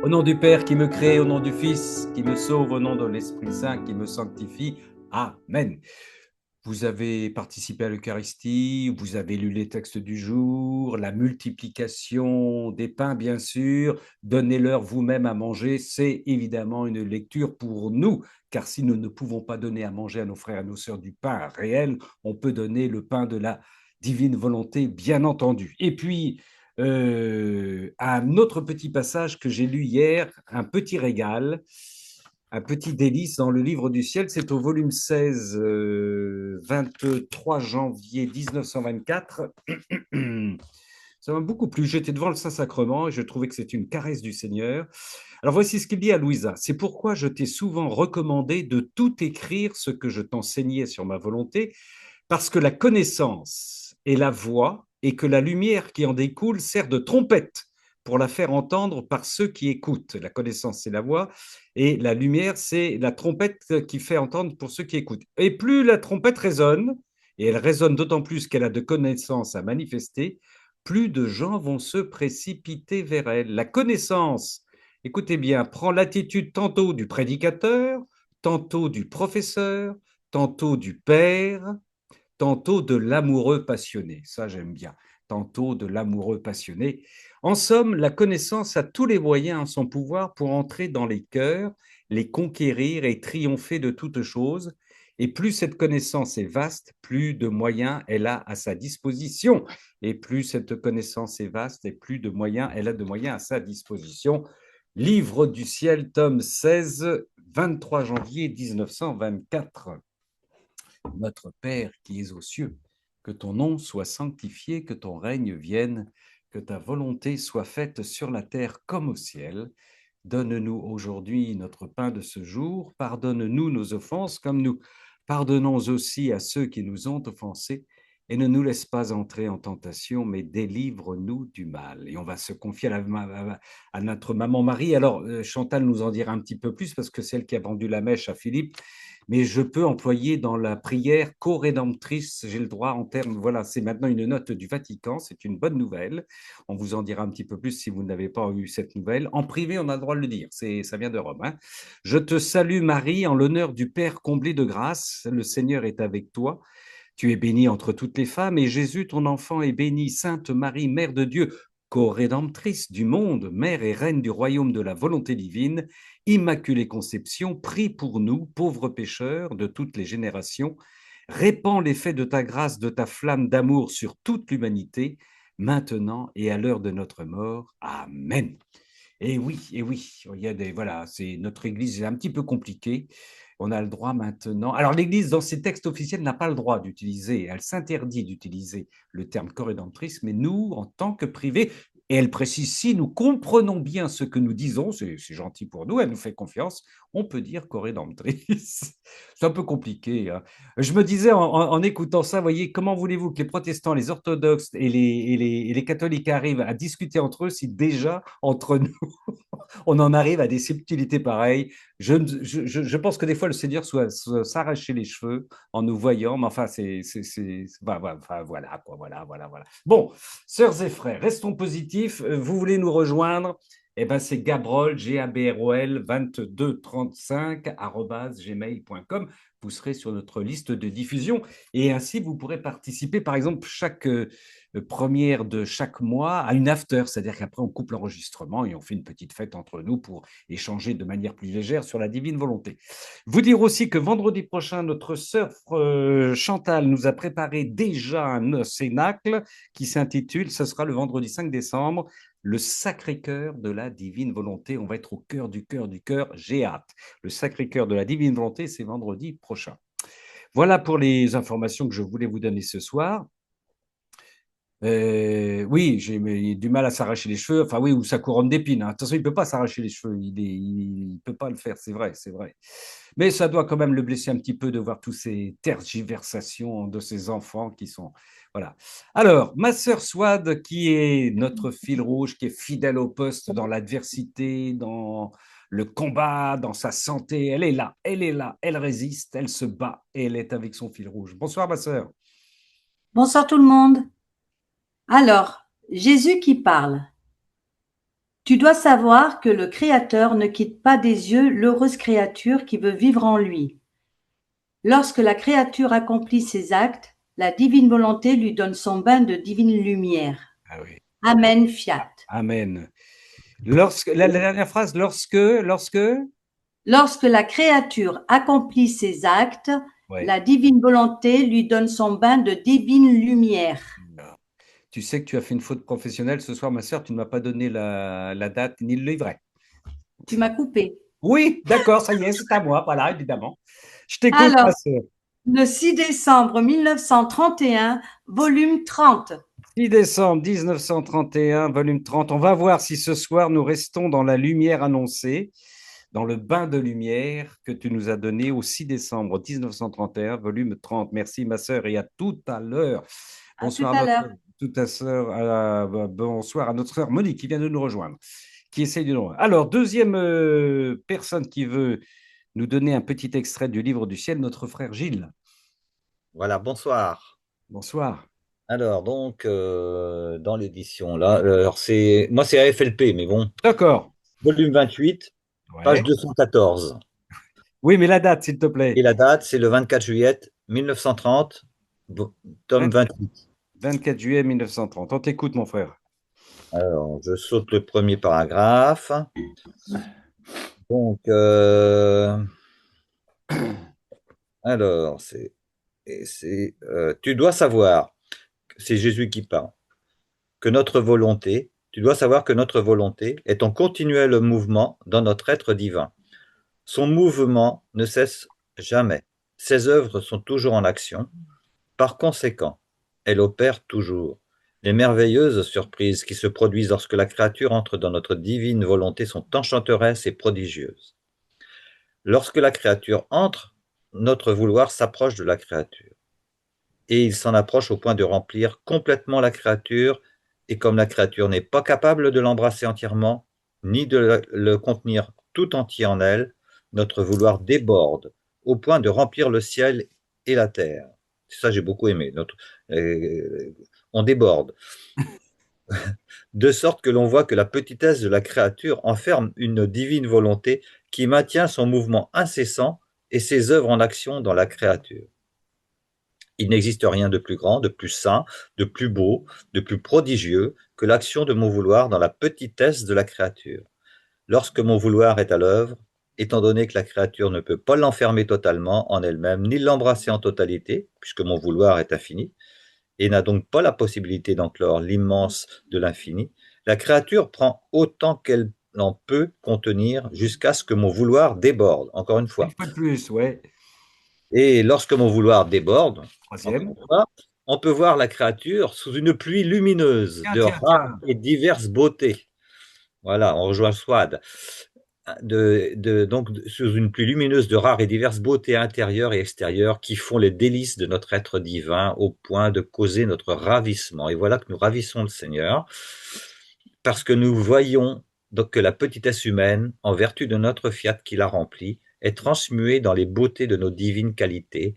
Au nom du Père qui me crée, au nom du Fils qui me sauve, au nom de l'Esprit Saint qui me sanctifie. Amen. Vous avez participé à l'Eucharistie, vous avez lu les textes du jour, la multiplication des pains, bien sûr. Donnez-leur vous-même à manger, c'est évidemment une lecture pour nous, car si nous ne pouvons pas donner à manger à nos frères et à nos sœurs du pain réel, on peut donner le pain de la divine volonté, bien entendu. Et puis, un autre petit passage que j'ai lu hier, un petit régal, un petit délice dans le livre du ciel, c'est au volume 16, 23 janvier 1924. Ça m'a beaucoup plu. J'étais devant le Saint-Sacrement et je trouvais que c'était une caresse du Seigneur. Alors voici ce qu'il dit à Louisa. C'est pourquoi je t'ai souvent recommandé de tout écrire ce que je t'enseignais sur ma volonté, parce que la connaissance est la voix et que la lumière qui en découle sert de trompette pour la faire entendre par ceux qui écoutent. La connaissance, c'est la voix, et la lumière, c'est la trompette qui fait entendre pour ceux qui écoutent. Et plus la trompette résonne, et elle résonne d'autant plus qu'elle a de connaissances à manifester, plus de gens vont se précipiter vers elle. La connaissance, écoutez bien, prend l'attitude tantôt du prédicateur, tantôt du professeur, tantôt du père, tantôt de l'amoureux passionné. Ça, j'aime bien. Tantôt de l'amoureux passionné. En somme, la connaissance a tous les moyens en son pouvoir pour entrer dans les cœurs, les conquérir et triompher de toutes choses. Et plus cette connaissance est vaste, plus de moyens elle a à sa disposition. Et plus cette connaissance est vaste, et plus de moyens elle a de moyens à sa disposition. Livre du ciel, tome 16, 23 janvier 1924. Notre Père qui es aux cieux, que ton nom soit sanctifié, que ton règne vienne, que ta volonté soit faite sur la terre comme au ciel. Donne-nous aujourd'hui notre pain de ce jour. Pardonne-nous nos offenses comme nous pardonnons aussi à ceux qui nous ont offensés. Et ne nous laisse pas entrer en tentation, mais délivre-nous du mal. Et on va se confier à notre maman Marie. Alors, Chantal nous en dira un petit peu plus parce que c'est elle qui a vendu la mèche à Philippe, mais je peux employer dans la prière co-rédemptrice, j'ai le droit en termes, voilà, c'est maintenant une note du Vatican, c'est une bonne nouvelle. On vous en dira un petit peu plus si vous n'avez pas eu cette nouvelle. En privé, on a le droit de le dire, ça vient de Rome. Hein. Je te salue Marie, en l'honneur du Père comblé de grâce, le Seigneur est avec toi. Tu es bénie entre toutes les femmes, et Jésus, ton enfant, est béni. Sainte Marie, Mère de Dieu, co-rédemptrice du monde, Mère et Reine du royaume de la volonté divine, Immaculée Conception, prie pour nous, pauvres pécheurs de toutes les générations. Répands l'effet de ta grâce, de ta flamme d'amour sur toute l'humanité, maintenant et à l'heure de notre mort. Amen. Et oui, il y a des, voilà, c'est notre Église est un petit peu compliquée. On a le droit maintenant. Alors l'Église, dans ses textes officiels, n'a pas le droit d'utiliser, elle s'interdit d'utiliser le terme corrédentrice, mais nous, en tant que privés, et elle précise, si nous comprenons bien ce que nous disons, c'est gentil pour nous, elle nous fait confiance, on peut dire corrédentrice. C'est un peu compliqué. Hein. Je me disais en écoutant ça, voyez, comment voulez-vous que les protestants, les orthodoxes et les catholiques arrivent à discuter entre eux si déjà, entre nous, on en arrive à des subtilités pareilles. Je pense que des fois, le Seigneur soit s'arracher les cheveux en nous voyant, mais enfin, enfin, voilà, quoi, voilà, voilà, voilà. Bon, sœurs et frères, restons positifs. Vous voulez nous rejoindre? Eh ben, c'est Gabrol, Gabrol, 2235, gmail.com. Vous serez sur notre liste de diffusion et ainsi vous pourrez participer, par exemple, chaque première de chaque mois à une after, c'est-à-dire qu'après on coupe l'enregistrement et on fait une petite fête entre nous pour échanger de manière plus légère sur la divine volonté. Vous dire aussi que vendredi prochain, notre sœur Chantal nous a préparé déjà un cénacle qui s'intitule, ce sera le vendredi 5 décembre, le Sacré-Cœur de la Divine Volonté. On va être au cœur du cœur du cœur. J'ai hâte. Le Sacré-Cœur de la Divine Volonté, c'est vendredi prochain. Voilà pour les informations que je voulais vous donner ce soir. Oui, j'ai du mal à s'arracher les cheveux. Enfin, oui, ou sa couronne d'épines. Hein. Attention, il ne peut pas s'arracher les cheveux. Il peut pas le faire, c'est vrai, c'est vrai. Mais ça doit quand même le blesser un petit peu de voir toutes ces tergiversations de ses enfants qui sont. Voilà. Alors, ma sœur Swad, qui est notre fil rouge, qui est fidèle au poste dans l'adversité, dans le combat, dans sa santé, elle est là, elle résiste, elle se bat et elle est avec son fil rouge. Bonsoir, ma sœur. Bonsoir tout le monde. Alors, Jésus qui parle. Tu dois savoir que le Créateur ne quitte pas des yeux l'heureuse créature qui veut vivre en lui. Lorsque la créature accomplit ses actes, la divine volonté lui donne son bain de divine lumière. Ah oui. Amen, fiat. Amen. La dernière phrase, lorsque, Lorsque la créature accomplit ses actes, ouais. la divine volonté lui donne son bain de divine lumière. Tu sais que tu as fait une faute professionnelle ce soir, ma sœur, tu ne m'as pas donné la date ni le livret. Tu m'as coupé. Oui, d'accord, ça y est, c'est à moi, voilà, évidemment. Je t'écoute, ma Alors, sœur. le 6 décembre 1931, volume 30. 6 décembre 1931, volume 30. On va voir si ce soir nous restons dans la lumière annoncée, dans le bain de lumière que tu nous as donné au 6 décembre 1931, volume 30. Merci, ma sœur, et à tout à l'heure. À tout Bonsoir à à notre, l'heure. bonsoir à notre sœur Monique qui vient de nous rejoindre, qui essaye de nous rejoindre. Alors, deuxième personne qui veut nous donner un petit extrait du livre du ciel, notre frère Gilles. Voilà, bonsoir. Bonsoir. Alors, donc, dans l'édition, là, alors moi, c'est AFLP, mais bon, D'accord. volume 28, page Ouais. 214. Oui, mais la date, s'il te Et plaît. la date, c'est le 24 juillet 1930, tome 28. 24 juillet 1930. On t'écoute, mon frère. Alors, je saute le premier paragraphe. Donc, alors, tu dois savoir, c'est Jésus qui parle, que notre volonté, tu dois savoir que notre volonté est en continuel mouvement dans notre être divin. Son mouvement ne cesse jamais. Ses œuvres sont toujours en action. Par conséquent, elle opère toujours. Les merveilleuses surprises qui se produisent lorsque la créature entre dans notre divine volonté sont enchanteresses et prodigieuses. Lorsque la créature entre, notre vouloir s'approche de la créature. Et il s'en approche au point de remplir complètement la créature, et comme la créature n'est pas capable de l'embrasser entièrement, ni de le contenir tout entier en elle, notre vouloir déborde au point de remplir le ciel et la terre. Ça, j'ai beaucoup aimé. On déborde. De sorte que l'on voit que la petitesse de la créature enferme une divine volonté qui maintient son mouvement incessant et ses œuvres en action dans la créature. Il n'existe rien de plus grand, de plus saint, de plus beau, de plus prodigieux que l'action de mon vouloir dans la petitesse de la créature. Lorsque mon vouloir est à l'œuvre, étant donné que la créature ne peut pas l'enfermer totalement en elle-même, ni l'embrasser en totalité, puisque mon vouloir est infini, et n'a donc pas la possibilité d'enclore l'immense de l'infini, la créature prend autant qu'elle en peut contenir jusqu'à ce que mon vouloir déborde, encore une Une fois. fois de plus, ouais. Et lorsque mon vouloir déborde, encore Troisième. une fois, on peut voir la créature sous une pluie lumineuse Tiens, de tiens, rares tiens. et diverses beautés. Voilà, on rejoint Swad. Donc, sous une pluie lumineuse de rares et diverses beautés intérieures et extérieures qui font les délices de notre être divin au point de causer notre ravissement. Et voilà que nous ravissons le Seigneur parce que nous voyons donc que la petitesse humaine, en vertu de notre fiat qui la remplit, est transmuée dans les beautés de nos divines qualités,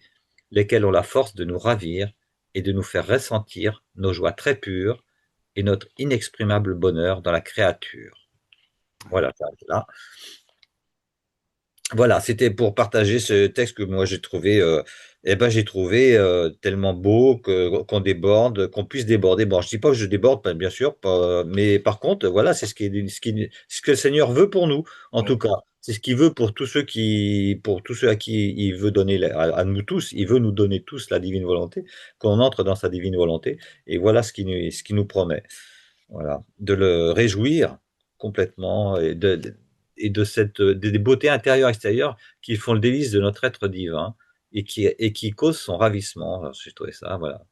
lesquelles ont la force de nous ravir et de nous faire ressentir nos joies très pures et notre inexprimable bonheur dans la créature. Voilà, ça arrête là. Voilà, c'était pour partager ce texte que moi j'ai trouvé tellement beau qu'on déborde, qu'on puisse déborder. Bon, je dis pas que je déborde, bien sûr, mais par contre, voilà, c'est ce que le Seigneur veut pour nous, en Ouais. tout cas. C'est ce qu'il veut pour tous ceux à qui il veut donner, à nous tous, il veut nous donner tous la divine volonté, qu'on entre dans sa divine volonté. Et voilà ce qu'il nous promet. Voilà, de le réjouir complètement et des beautés intérieures et extérieures qui font le délice de notre être divin et qui causent son ravissement. Alors, j'ai trouvé ça, voilà.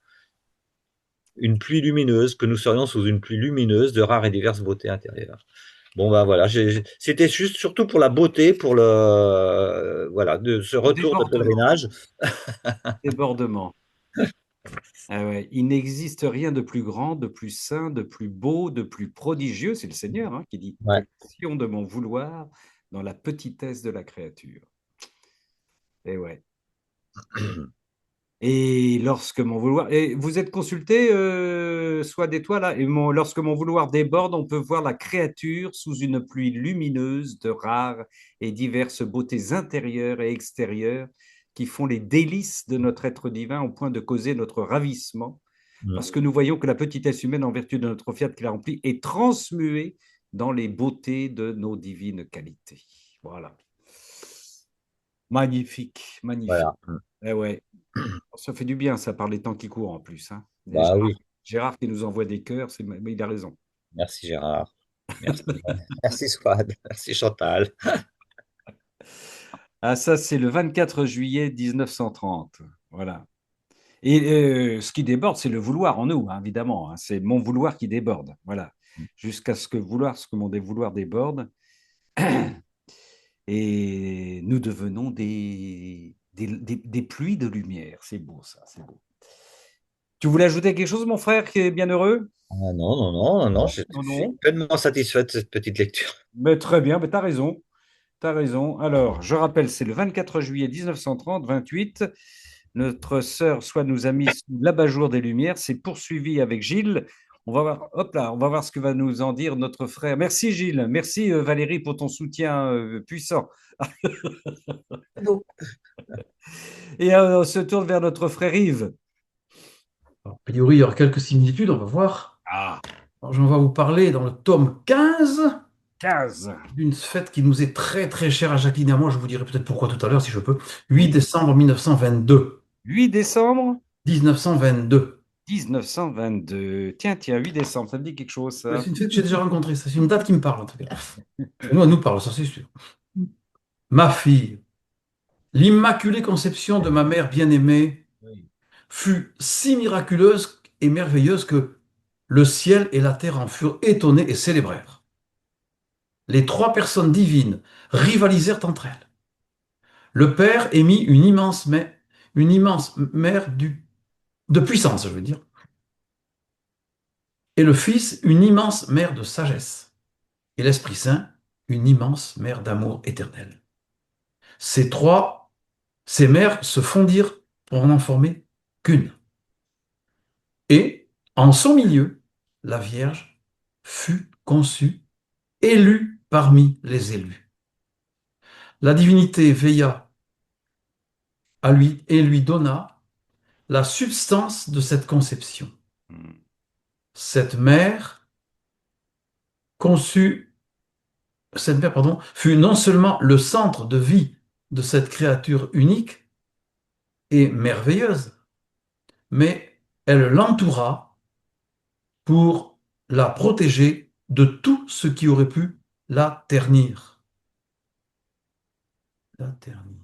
Une pluie lumineuse, que nous serions sous une pluie lumineuse de rares et diverses beautés intérieures. Bon, ben voilà, c'était juste surtout pour la beauté, pour voilà, de ce Le retour de débordement. pèlerinage. Débordement. Ah ouais. Il n'existe rien de plus grand, de plus saint, de plus beau, de plus prodigieux. C'est le Seigneur hein, qui dit que Ouais. l'action de mon vouloir dans la petitesse de la créature. Et ouais. Et lorsque mon vouloir, et vous êtes consulté, soit des toits là, et lorsque mon vouloir déborde, on peut voir la créature sous une pluie lumineuse de rares et diverses beautés intérieures et extérieures qui font les délices de notre être divin au point de causer notre ravissement, parce que nous voyons que la petitesse humaine, en vertu de notre fiat qui la remplit, est transmuée dans les beautés de nos divines qualités. Voilà. Magnifique, magnifique. Voilà. Eh ouais. Ça fait du bien, ça, par les temps qui courent en plus. Hein. Et Bah oui. Gérard qui nous envoie des cœurs, mais il a raison. Merci Gérard. Merci. Merci Swad. Merci Chantal. Ah, ça, c'est le 24 juillet 1930. Voilà. Et ce qui déborde, c'est le vouloir en nous, hein, évidemment. Hein. C'est mon vouloir qui déborde. Voilà. Jusqu'à ce que mon vouloir déborde. Et nous devenons des pluies de lumière. C'est beau, ça. C'est beau. Tu voulais ajouter quelque chose, mon frère, qui est bien heureux? Ah non, non, non, non, non, Non, je non, suis non. pleinement satisfait de cette petite lecture. Mais très bien, mais tu as raison. Tu as raison. Alors, je rappelle, c'est le 24 juillet 1930, 28. Notre sœur soit nous a mis sous l'abat-jour des Lumières. C'est poursuivi avec Gilles. On va voir, hop là, on va voir ce que va nous en dire notre frère. Merci Gilles. Merci Valérie pour ton soutien puissant. Et on se tourne vers notre frère Yves. A priori, il y aura quelques similitudes, on va voir. Ah, Alors, je vais vous parler dans le tome 15 15. d'une fête qui nous est très très chère à Jacqueline et à moi. Je vous dirai peut-être pourquoi tout à l'heure si je peux. 8 décembre 1922. 8 décembre 1922. 1922. Tiens, tiens, 8 décembre, ça me dit quelque chose, ça. C'est une fête que j'ai déjà rencontrée, ça. C'est une date qui me parle en tout cas. Nous, elle nous parle, ça c'est sûr. Ma fille, l'immaculée conception de ma mère bien-aimée Oui. fut si miraculeuse et merveilleuse que le ciel et la terre en furent étonnés et célébrèrent. Les trois personnes divines rivalisèrent entre elles. Le Père émit une immense mer de puissance, je veux dire, et le Fils une immense mer de sagesse, et l'Esprit Saint une immense mer d'amour éternel. Ces mers se fondirent pour n'en former qu'une. Et, en son milieu, la Vierge fut conçue, élue parmi les élus. La divinité veilla à lui et lui donna la substance de cette conception. Hmm. Cette mère conçue, cette mère, pardon, fut non seulement le centre de vie de cette créature unique et merveilleuse, mais elle l'entoura pour la protéger de tout ce qui aurait pu la ternir. La ternir.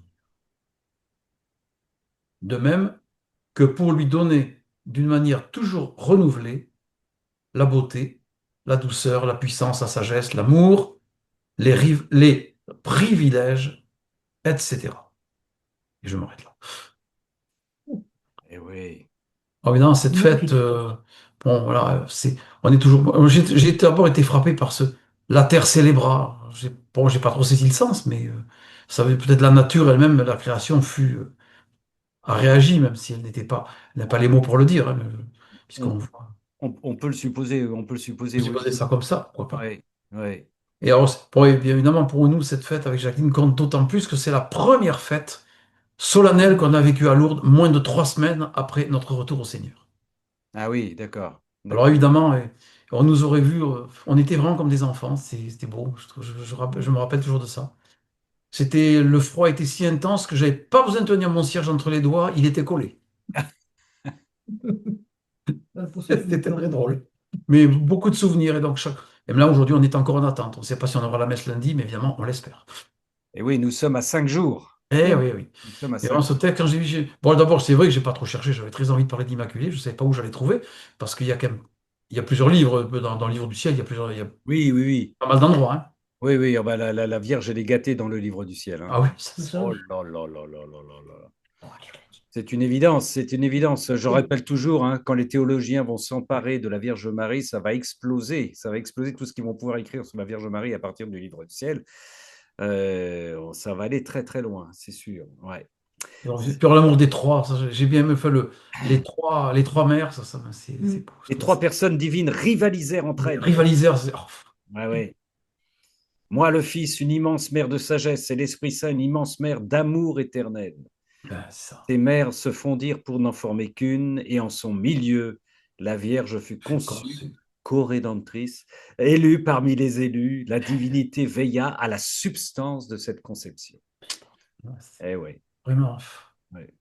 De même que pour lui donner d'une manière toujours renouvelée la beauté, la douceur, la puissance, la sagesse, l'amour, les privilèges, etc. Et je m'arrête là. Eh oui. Ah oui, non, cette fête, bon, voilà, on est toujours. J'ai d'abord été frappé par la terre célébra. Bon, j'ai pas trop saisi le sens, mais ça veut peut-être la nature elle-même, la création a réagi, même si elle n'a pas les mots pour le dire, hein, On, puisqu'on voit. on peut le supposer, on peut le On supposer, peut oui. supposer ça comme ça, pourquoi pas. Oui, oui. Et alors, bien évidemment, pour nous, cette fête avec Jacqueline compte d'autant plus que c'est la première fête solennelle qu'on a vécue à Lourdes, moins de 3 semaines après notre retour au Seigneur. Ah oui, d'accord. Alors D'accord. évidemment, on nous aurait vus, on était vraiment comme des enfants, c'était beau, je me rappelle toujours de ça. Le froid était si intense que j'avais pas besoin de tenir mon cierge entre les doigts, il était collé. C'était très drôle. Mais beaucoup de souvenirs, et là aujourd'hui on est encore en attente. On ne sait pas si on aura la messe lundi, mais évidemment on l'espère. Et oui, nous sommes à 5 jours. Eh oui, oui. Nous sommes à Et 5 on se tait quand j'ai vu. Bon, d'abord, c'est vrai que j'ai pas trop cherché, j'avais très envie de parler d'Immaculée, je ne savais pas où j'allais trouver, parce qu'il y a quand même, il y a plusieurs livres dans le livre du ciel, il y a Oui, oui, oui. pas mal d'endroits, hein. Oui, oui, oh bah, la Vierge, elle est gâtée dans le livre du ciel. Hein. Ah oui, ça. Oh là là là là là là là. C'est une évidence, c'est une évidence. Je rappelle toujours, hein, quand les théologiens vont s'emparer de la Vierge Marie, ça va exploser. Ça va exploser tout ce qu'ils vont pouvoir écrire sur la Vierge Marie à partir du livre du ciel. Ça va aller très très loin, c'est sûr. Ouais. Pour l'amour des trois, ça, j'ai bien aimé faire les trois mères, c'est beau, je Les trouve trois ça. personnes divines rivalisèrent entre Les elles. rivaliseurs, Ouais, ouais. Moi, le Fils, une immense mer de sagesse, et l'Esprit Saint, une immense mer d'amour éternel. ben, c'est ça. Ces mers se fondirent pour n'en former qu'une, et en son milieu, la Vierge fut Je suis conçue, conçu. co-rédemptrice, élue parmi les élus. La divinité veilla à la substance de cette conception. Ouais, c'est Eh oui, vraiment. ouais.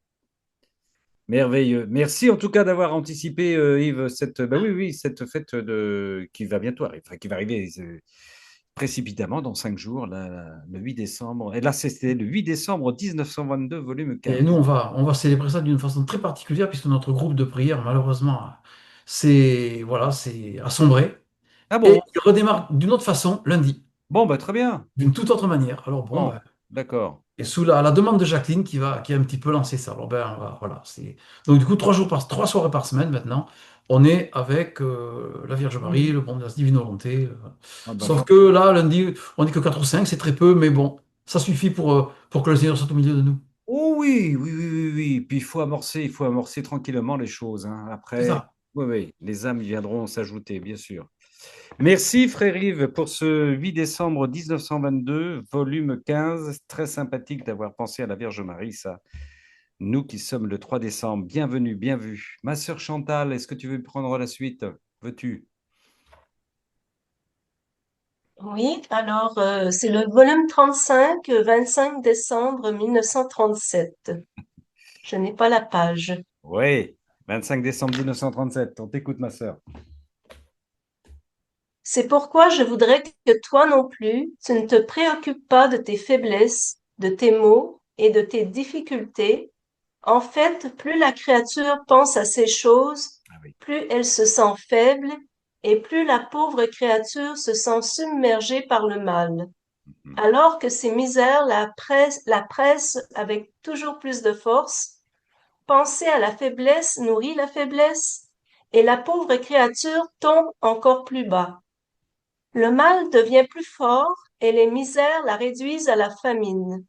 Merveilleux. Merci en tout cas d'avoir anticipé, Yves, bah oui, oui, cette fête qui va bientôt arriver, enfin, qui va arriver précipitamment dans 5 jours, le 8 décembre. Et là, c'était le 8 décembre 1922, volume Et 15. nous, on va célébrer ça d'une façon très particulière, puisque notre groupe de prière, malheureusement, voilà, c'est assombré. Ah Et bon? il redémarre d'une autre façon lundi, Bon, bah très bien. d'une toute autre manière. Alors bon, Bon, ben, d'accord. et sous la demande de Jacqueline qui a un petit peu lancé ça. Alors ben, voilà, donc du coup, 3 soirées par semaine maintenant, on est avec la Vierge Marie, le bon de la Divine Volonté. Ah bah, Sauf que là, lundi, on n'est que 4 ou 5, c'est très peu, mais bon, ça suffit pour que le Seigneur soit au milieu de nous. oh oui, oui, oui, oui, oui. Puis il faut amorcer tranquillement les choses, hein. C'est Après, ça. oui, oui, les âmes viendront s'ajouter, bien sûr. Merci, frère Yves, pour ce 8 décembre 1922, volume 15. Très sympathique d'avoir pensé à la Vierge Marie, ça. Nous qui sommes le 3 décembre. Bienvenue, bien vu. Ma sœur Chantal, est-ce que tu veux prendre la suite? Veux-tu? Oui, alors c'est le volume 35, 25 décembre 1937. Je n'ai pas la page. Oui, 25 décembre 1937. On t'écoute, ma sœur. C'est pourquoi je voudrais que toi non plus, tu ne te préoccupes pas de tes faiblesses, de tes maux et de tes difficultés. En fait, plus la créature pense à ces choses, Ah oui. plus elle se sent faible et plus la pauvre créature se sent submergée par le mal. Mhm. Alors que ces misères la pressent avec toujours plus de force, penser à la faiblesse nourrit la faiblesse, et la pauvre créature tombe encore plus bas. Le mal devient plus fort, et les misères la réduisent à la famine.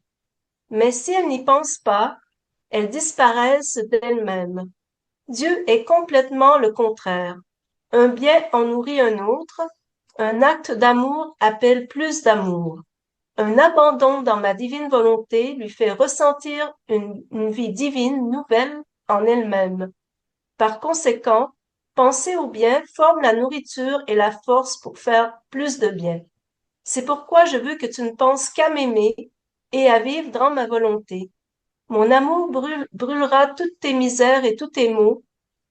Mais si elle n'y pense pas, elles disparaissent d'elles-mêmes. Dieu est complètement le contraire. Un bien en nourrit un autre, un acte d'amour appelle plus d'amour. Un abandon dans ma divine volonté lui fait ressentir une vie divine nouvelle en elle-même. Par conséquent, penser au bien forme la nourriture et la force pour faire plus de bien. C'est pourquoi je veux que tu ne penses qu'à m'aimer et à vivre dans ma volonté. Mon amour brûlera toutes tes misères et tous tes maux,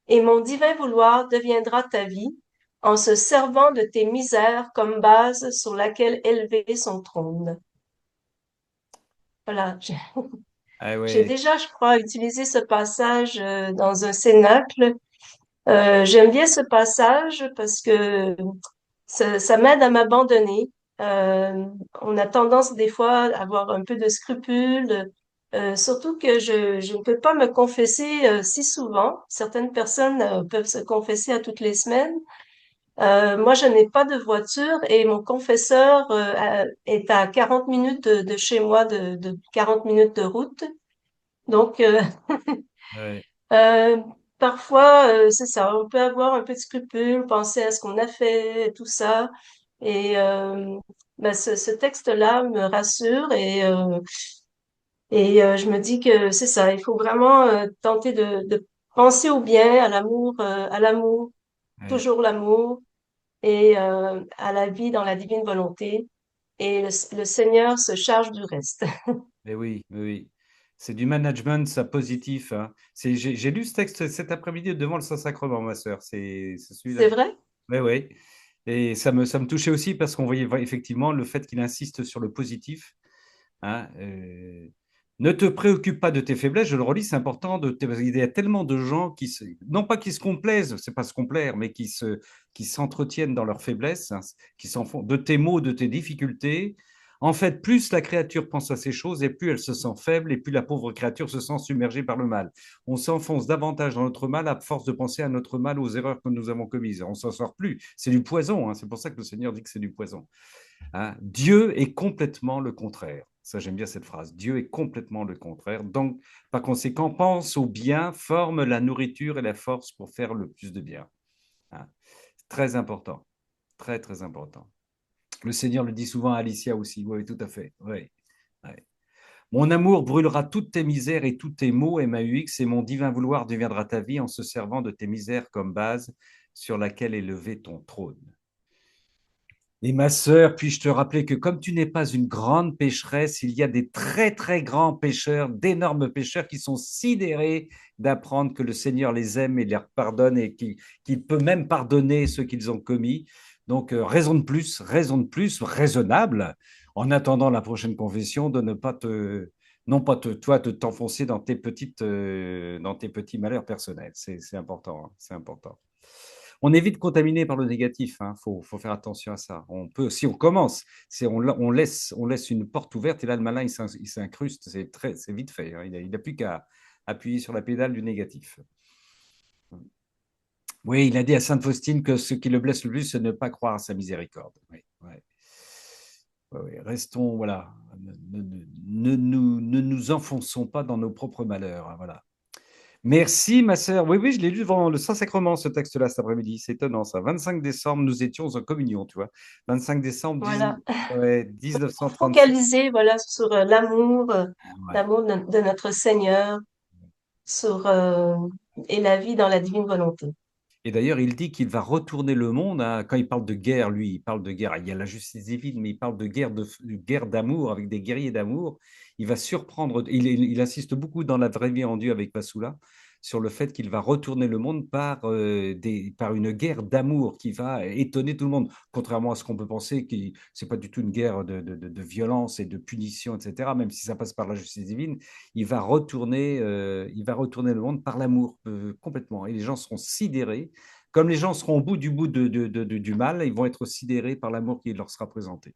et mon divin vouloir deviendra ta vie, en se servant de tes misères comme base sur laquelle élever son trône. Voilà, Ah j'ai ouais. déjà, je crois, utilisé ce passage dans un cénacle. J'aime bien ce passage parce que ça m'aide à m'abandonner. Euh, on a tendance des fois à avoir un peu de scrupules, surtout que je ne peux pas me confesser si souvent. Certaines personnes peuvent se confesser à toutes les semaines. Moi, je n'ai pas de voiture et mon confesseur est à 40 minutes de chez moi, de 40 minutes de route. Donc, Ouais. euh, parfois, c'est ça, on peut avoir un peu de scrupule, penser à ce qu'on a fait, tout ça. Et ben, ce texte-là me rassure et je me dis que c'est ça, il faut vraiment tenter de penser au bien, à l'amour, Ouais. toujours l'amour, et à la vie dans la divine volonté. Et le Seigneur se charge du reste. Mais oui, oui, oui. C'est du management, ça, positif, hein. J'ai lu ce texte cet après-midi devant le Saint-Sacrement, ma sœur. C'est celui-là. C'est vrai? Oui, oui. Et ça me touchait aussi parce qu'on voyait effectivement le fait qu'il insiste sur le positif, hein. Ne te préoccupe pas de tes faiblesses, je le redis, c'est important parce qu'il y a tellement de gens non pas qui se complaisent, c'est pas se complaire, mais qui s'entretiennent dans leurs faiblesses, hein, qui s'en font de tes maux, de tes difficultés, En fait, plus la créature pense à ces choses, et plus elle se sent faible, et plus la pauvre créature se sent submergée par le mal. On s'enfonce davantage dans notre mal à force de penser à notre mal, aux erreurs que nous avons commises. On s'en sort plus. C'est du poison, hein. C'est pour ça que le Seigneur dit que c'est du poison. Hein. Dieu est complètement le contraire. Ça, j'aime bien cette phrase. Dieu est complètement le contraire. Donc, par conséquent, pense au bien, forme la nourriture et la force pour faire le plus de bien. Hein. Très important. Très, très important. Le Seigneur le dit souvent à Alicia aussi. Oui, tout à fait. Oui. Oui. Mon amour brûlera toutes tes misères et tous tes maux, MAUX, et mon divin vouloir deviendra ta vie en se servant de tes misères comme base sur laquelle est levé ton trône. Et ma sœur, puis-je te rappeler que comme tu n'es pas une grande pécheresse, il y a des très très grands pécheurs, d'énormes pécheurs qui sont sidérés d'apprendre que le Seigneur les aime et leur pardonne et qu'il peut même pardonner ce qu'ils ont commis. Donc, raison de plus, raisonnable, en attendant la prochaine confession, de ne pas non pas toi, t'enfoncer dans dans tes petits malheurs personnels. C'est important, hein, c'est important. On évite de contaminer par le négatif. Il faut faire attention à ça. On peut, si on commence, on laisse une porte ouverte et là, le malin, il s'incruste. C'est vite fait. Hein. Il n'a plus qu'à appuyer sur la pédale du négatif. Oui, il a dit à Sainte Faustine que ce qui le blesse le plus, c'est de ne pas croire à sa miséricorde. Oui, ouais. Oui, restons, voilà, ne nous enfonçons pas dans nos propres malheurs. Hein, voilà. Merci, ma sœur. Oui, oui, je l'ai lu devant le Saint-Sacrement, ce texte-là, cet après-midi. C'est étonnant, ça. 25 décembre, nous étions en communion, tu vois. 25 décembre Voilà. 1937. Focaliser, voilà, sur Ouais. l'amour de notre Seigneur, sur et la vie dans la divine volonté. Et d'ailleurs, il dit qu'il va retourner le monde. Hein. Quand il parle de guerre, lui, il parle de guerre. Il y a la justice divine, mais il parle de guerre d'amour, avec des guerriers d'amour. Il va surprendre. Il insiste beaucoup dans La vraie vie en Dieu avec Vassoula sur le fait qu'il va retourner le monde par une guerre d'amour qui va étonner tout le monde, contrairement à ce qu'on peut penser, que c'est pas du tout une guerre de violence et de punition, etc. Même si ça passe par la justice divine, il va retourner le monde par l'amour complètement. Et les gens seront sidérés. Comme les gens seront au bout du mal, ils vont être sidérés par l'amour qui leur sera présenté.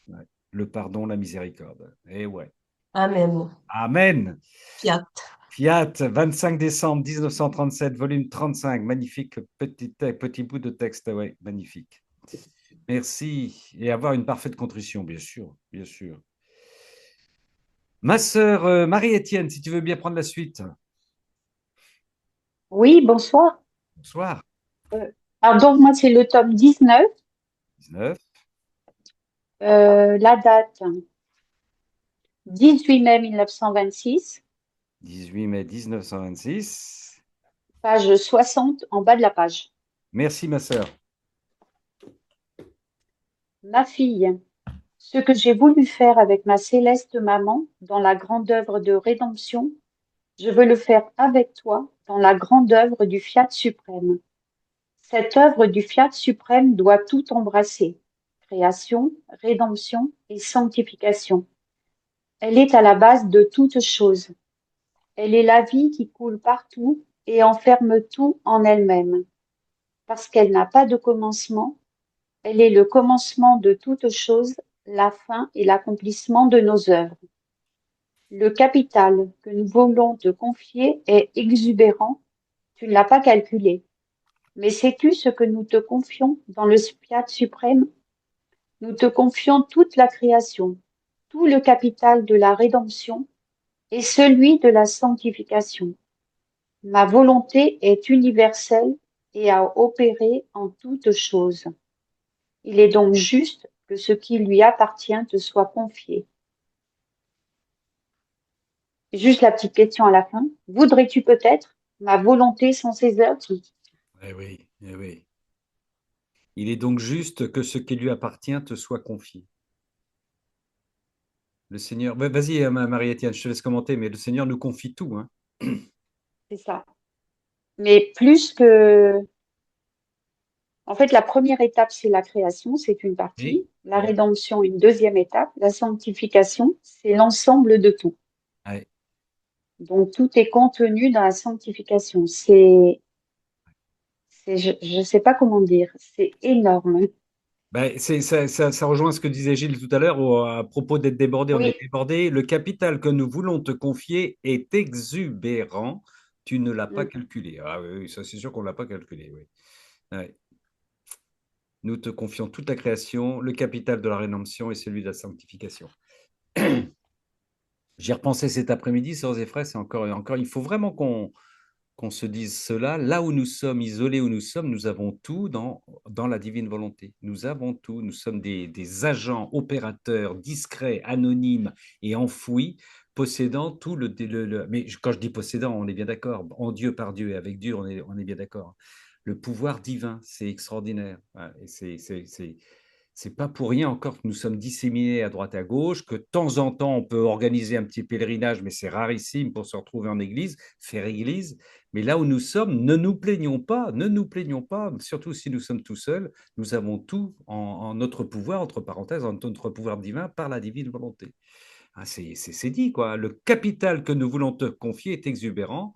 Ouais. Le pardon, la miséricorde. Et ouais. Amen. Amen. Fiat. Fiat, 25 décembre 1937, volume 35. Magnifique petit bout de texte. Ouais, magnifique. Merci. Et avoir une parfaite contrition, bien sûr. Bien sûr. Ma sœur Marie-Étienne, si tu veux bien prendre la suite. Oui, bonsoir. Bonsoir. Alors donc moi c'est le tome 19, 19. la date 18 mai 1926, 18 mai 1926. page 60 en bas de la page. Merci, ma sœur. Ma fille, ce que j'ai voulu faire avec ma céleste maman dans la grande œuvre de rédemption, je veux le faire avec toi dans la grande œuvre du Fiat suprême. Cette œuvre du Fiat suprême doit tout embrasser, création, rédemption et sanctification. Elle est à la base de toutes choses. Elle est la vie qui coule partout et enferme tout en elle-même. Parce qu'elle n'a pas de commencement, elle est le commencement de toutes choses, la fin et l'accomplissement de nos œuvres. Le capital que nous voulons te confier est exubérant, tu ne l'as pas calculé. Mais sais-tu ce que nous te confions dans le Fiat suprême? Nous te confions toute la création, tout le capital de la rédemption et celui de la sanctification. Ma volonté est universelle et à opérer en toutes choses. Il est donc juste que ce qui lui appartient te soit confié. Juste la petite question à la fin. Voudrais-tu peut-être ma volonté sans ses œuvres? Eh oui, eh oui. Il est donc juste que ce qui lui appartient te soit confié. Le Seigneur, vas-y Marie-Étienne, je te laisse commenter, mais le Seigneur nous confie tout. Hein. C'est ça. Mais plus que... En fait, la première étape, c'est la création, c'est une partie. Oui. La rédemption, une deuxième étape. La sanctification, c'est l'ensemble de tout. Ouais. Donc, tout est contenu dans la sanctification. Je ne sais pas comment dire, c'est énorme. Ben, ça rejoint ce que disait Gilles tout à l'heure à propos d'être débordé. On est Oui. débordé. Le capital que nous voulons te confier est exubérant. Tu ne l'as pas Mm. calculé. Ah oui, oui, ça c'est sûr qu'on ne l'a pas calculé. Oui. Ouais. Nous te confions toute la création, le capital de la rédemption et celui de la sanctification. J'y ai repensé cet après-midi, sœurs et frères, c'est encore, il faut vraiment qu'on se dise cela. Là où nous sommes, isolés où nous sommes, nous avons tout dans la divine volonté. Nous avons tout. Nous sommes des agents opérateurs discrets, anonymes et enfouis, possédant tout mais quand je dis possédant, on est bien d'accord. En Dieu, par Dieu et avec Dieu, on est bien d'accord. Le pouvoir divin, c'est extraordinaire. Ouais, et c'est pas pour rien encore que nous sommes disséminés à droite et à gauche, que de temps en temps on peut organiser un petit pèlerinage, mais c'est rarissime pour se retrouver en église, faire église. Mais là où nous sommes, ne nous plaignons pas, ne nous plaignons pas, surtout si nous sommes tout seuls. Nous avons tout en notre pouvoir, entre parenthèses, en notre pouvoir divin par la divine volonté. Ah, c'est dit, quoi. Le capital que nous voulons te confier est exubérant.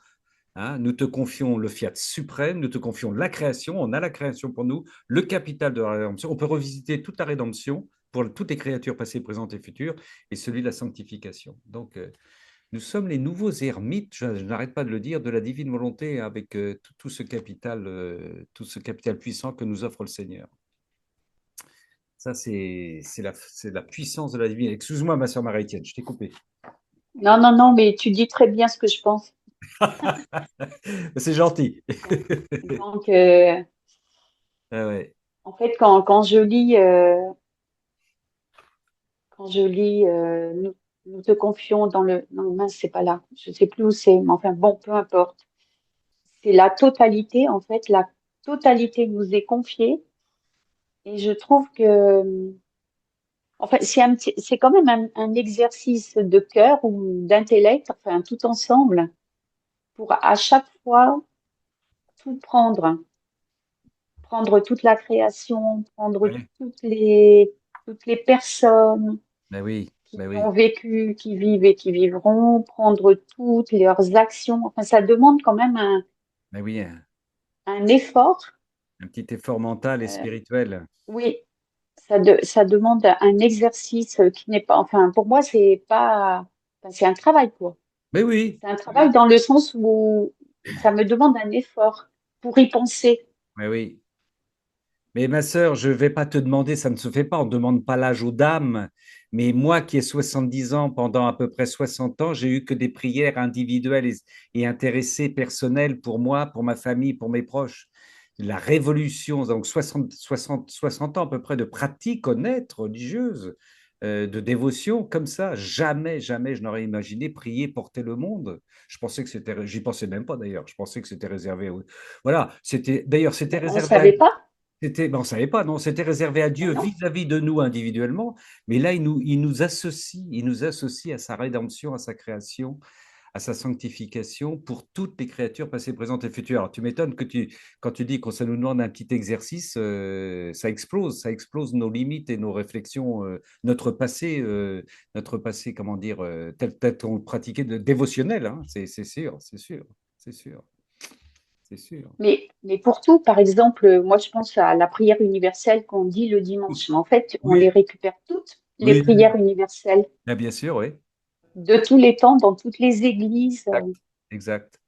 Hein, nous te confions le fiat suprême, nous te confions la création, on a la création pour nous, le capital de la rédemption. On peut revisiter toute la rédemption pour toutes les créatures passées, présentes et futures, et celui de la sanctification. Donc, nous sommes les nouveaux ermites, je n'arrête pas de le dire, de la divine volonté avec tout ce capital puissant que nous offre le Seigneur. Ça, c'est la puissance de la divine. Excuse-moi, ma soeur Marie-Étienne, je t'ai coupé. Non, non, non, mais tu dis très bien ce que je pense. C'est gentil. Donc, Ah ouais. en fait, quand je lis, nous te confions dans le, non, mince, c'est pas là, je sais plus où c'est, mais enfin bon, peu importe. C'est la totalité, en fait, la totalité nous est confiée, et je trouve que, en fait, c'est quand même un exercice de cœur ou d'intellect, enfin tout ensemble, pour à chaque fois tout prendre toute la création, prendre Ouais. toutes les personnes Ben oui, qui ben ont oui, vécu, qui vivent et qui vivront, prendre toutes leurs actions. Enfin, ça demande quand même ben oui, un effort. un petit effort mental et Euh, spirituel. oui, ça demande un exercice qui n'est pas, enfin, pour moi, c'est pas, enfin, c'est un travail, quoi. Ben oui, C'est un travail oui, dans le sens où ça me demande un effort pour y penser. ben oui. Mais ma sœur, je ne vais pas te demander, ça ne se fait pas, on ne demande pas l'âge aux dames, mais moi qui ai 70 ans, pendant à peu près 60 ans, j'ai eu que des prières individuelles et intéressées, personnelles pour moi, pour ma famille, pour mes proches. La révolution, donc 60 ans à peu près de pratiques honnêtes, religieuses, de dévotion, comme ça, jamais, jamais je n'aurais imaginé prier, porter le monde. Je pensais que c'était, j'y pensais même pas d'ailleurs, je pensais que c'était réservé. Voilà, d'ailleurs, c'était Ben, on réservé à savait pas. on ne savait pas, non, c'était réservé à Ben Dieu non. vis-à-vis de nous individuellement, mais là, il nous associe à sa rédemption, à sa création, à sa sanctification pour toutes les créatures passées, présentes et futures. Alors, tu m'étonnes quand tu dis que ça nous demande un petit exercice, ça explose nos limites et nos réflexions, notre passé, comment dire, tel qu'on le pratiquait de dévotionnel, hein, c'est sûr, c'est sûr, c'est sûr, c'est sûr. Mais pour tout, par exemple, moi je pense à la prière universelle qu'on dit le dimanche. Mais en fait, on les Oui, récupère toutes, les oui, oui, prières universelles, ah, bien sûr, oui. de tous les temps, dans toutes les églises. Exact, exact.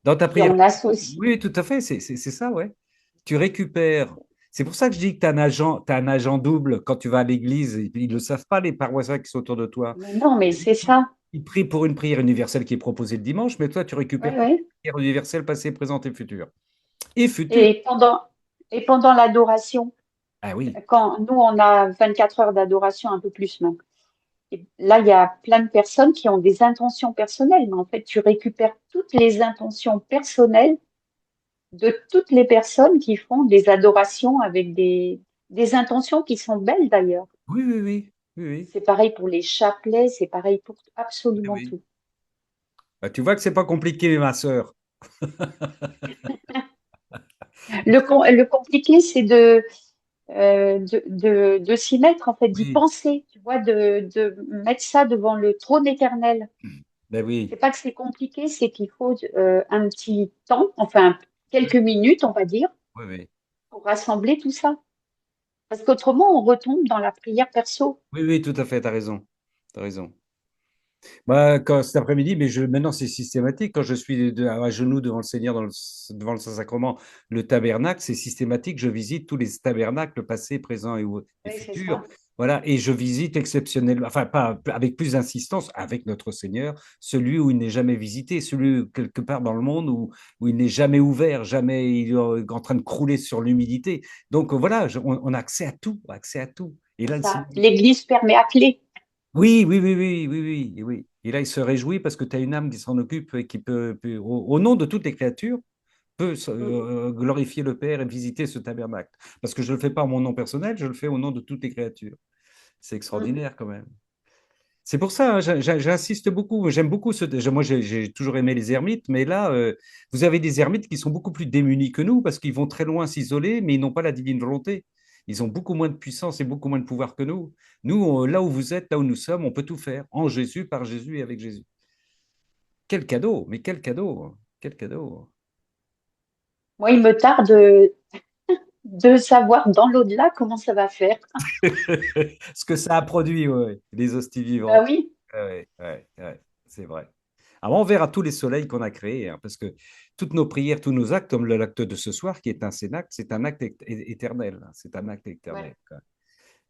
Dans ta Et prière, on associe. oui, tout à fait, c'est ça, ouais. Tu récupères. C'est pour ça que je dis que tu as un agent double quand tu vas à l'église. Ils ne le savent pas, les paroissiens qui sont autour de toi. Mais non, mais c'est ça. Ils prient pour une prière universelle qui est proposée le dimanche, mais toi, tu Oui, récupères toute oui. la prière universelle passée, présente et future. Et future. Et pendant l'adoration, Ah oui, quand nous on a 24 heures d'adoration, un peu plus même. Et là, il y a plein de personnes qui ont des intentions personnelles, mais en fait, tu récupères toutes les intentions personnelles de toutes les personnes qui font des adorations avec des intentions qui sont belles d'ailleurs. oui, oui, oui, oui, oui. C'est pareil pour les chapelets, c'est pareil pour Eh absolument oui. tout. Bah, tu vois que c'est pas compliqué, ma sœur. Le compliqué, c'est de s'y mettre, en fait, d'y Oui, penser, tu vois, de mettre ça devant le trône éternel. ben C'est oui, pas que c'est compliqué, c'est qu'il faut un petit temps, enfin quelques minutes, on va dire, oui, oui. pour rassembler tout ça. Parce qu'autrement, on retombe dans la prière perso. Oui, oui, tout à fait, tu as raison. Tu as raison. Bah, cet après-midi, mais maintenant c'est systématique. Quand je suis à genoux devant le Seigneur, devant le Saint-Sacrement, le tabernacle, c'est systématique. Je visite tous les tabernacles, passés, présents et Oui, c'est futurs. ça. Voilà, et je visite exceptionnellement, enfin pas avec plus d'insistance, avec notre Seigneur, celui où il n'est jamais visité, celui quelque part dans le monde où il n'est jamais ouvert, jamais il est en train de crouler sur l'humidité. Donc voilà, on a accès à tout, accès à tout. Et C'est là, le ça. Seigneur, L'Église permet à clé. oui, oui, oui, oui, oui, oui, oui. Et là, il se réjouit parce que tu as une âme qui s'en occupe et qui peut, au nom de toutes les créatures, peut Mm, glorifier le Père et visiter ce tabernacle. Parce que je ne le fais pas en mon nom personnel, je le fais au nom de toutes les créatures. C'est mm. extraordinaire quand même. C'est pour ça, hein, j'insiste beaucoup. J'aime beaucoup moi, j'ai toujours aimé les ermites, mais là, vous avez des ermites qui sont beaucoup plus démunis que nous parce qu'ils vont très loin s'isoler, mais ils n'ont pas la divine volonté. Ils ont beaucoup moins de puissance et beaucoup moins de pouvoir que nous. Nous, là où vous êtes, là où nous sommes, on peut tout faire en Jésus, par Jésus et avec Jésus. Quel cadeau, mais quel cadeau, hein, quel cadeau. Moi, il me tarde de savoir dans l'au-delà comment ça va faire. Ce que ça a produit, ouais, les hosties Bah vivantes. oui, Ouais, ouais, ouais, c'est vrai. Alors, on verra tous les soleils qu'on a créés, hein, parce que toutes nos prières, tous nos actes, comme l'acte de ce soir, qui est un cénacle, c'est un acte éternel, hein, c'est un acte ouais. éternel, quoi,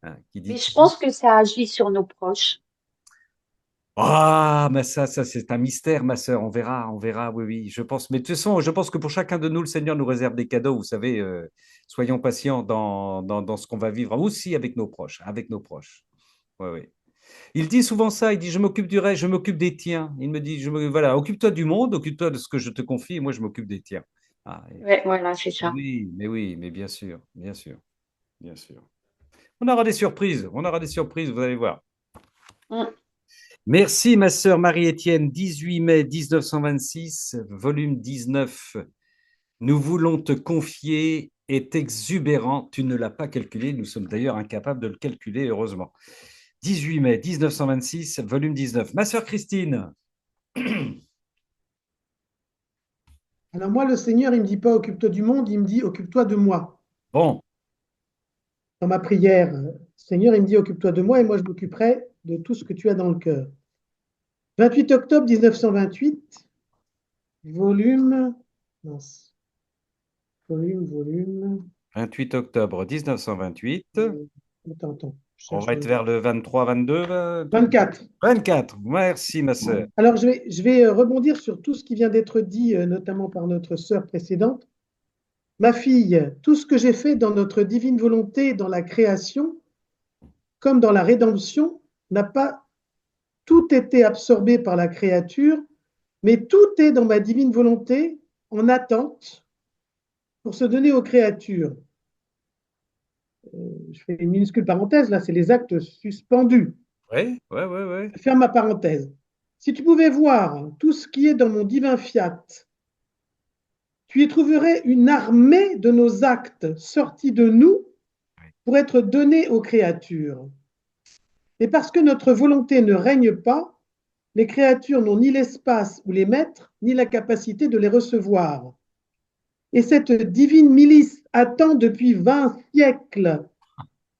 hein, qui Mais dit je pense que ça agit sur nos proches. ah, mais ça, c'est un mystère, ma sœur, on verra, oui, oui, je pense. Mais de toute façon, je pense que pour chacun de nous, le Seigneur nous réserve des cadeaux, vous savez, soyons patients dans ce qu'on va vivre, aussi avec nos proches, avec nos proches. Oui, oui. Il dit souvent ça, il dit, je m'occupe du reste, je m'occupe des tiens. Il me dit, voilà, occupe-toi du monde, occupe-toi de ce que je te confie, et moi je m'occupe des tiens. Ah, Ouais, voilà, c'est ça. oui, mais bien sûr, bien sûr, bien sûr. On aura des surprises, vous allez voir. Mm. Merci, ma sœur Marie-Étienne, 18 mai 1926, volume 19. Nous voulons te confier est exubérant. Tu ne l'as pas calculé, nous sommes d'ailleurs incapables de le calculer, heureusement. 18 mai 1926, volume 19. Ma sœur Christine. Alors moi, le Seigneur, il me dit pas occupe-toi du monde, il me dit occupe-toi de moi. Bon, Dans ma prière, le Seigneur, il me dit occupe-toi de moi et moi, je m'occuperai de tout ce que tu as dans le cœur. 28 octobre 1928, volume, mince, volume, 28 octobre 1928. attends, je On cherche va être vers le 23, 22. 24. 24. Merci, ma sœur. Alors, je vais rebondir sur tout ce qui vient d'être dit, notamment par notre sœur précédente. Ma fille, tout ce que j'ai fait dans notre divine volonté, dans la création, comme dans la rédemption, n'a pas tout été absorbé par la créature, mais tout est dans ma divine volonté en attente pour se donner aux créatures. Je fais une minuscule parenthèse, là, c'est les actes suspendus. Oui, oui, oui, oui. Ferme ma parenthèse. Si tu pouvais voir tout ce qui est dans mon divin fiat, tu y trouverais une armée de nos actes sortis de nous pour être donnés aux créatures. Et parce que notre volonté ne règne pas, les créatures n'ont ni l'espace où les mettre, ni la capacité de les recevoir. Et cette divine milice attend depuis 20 siècles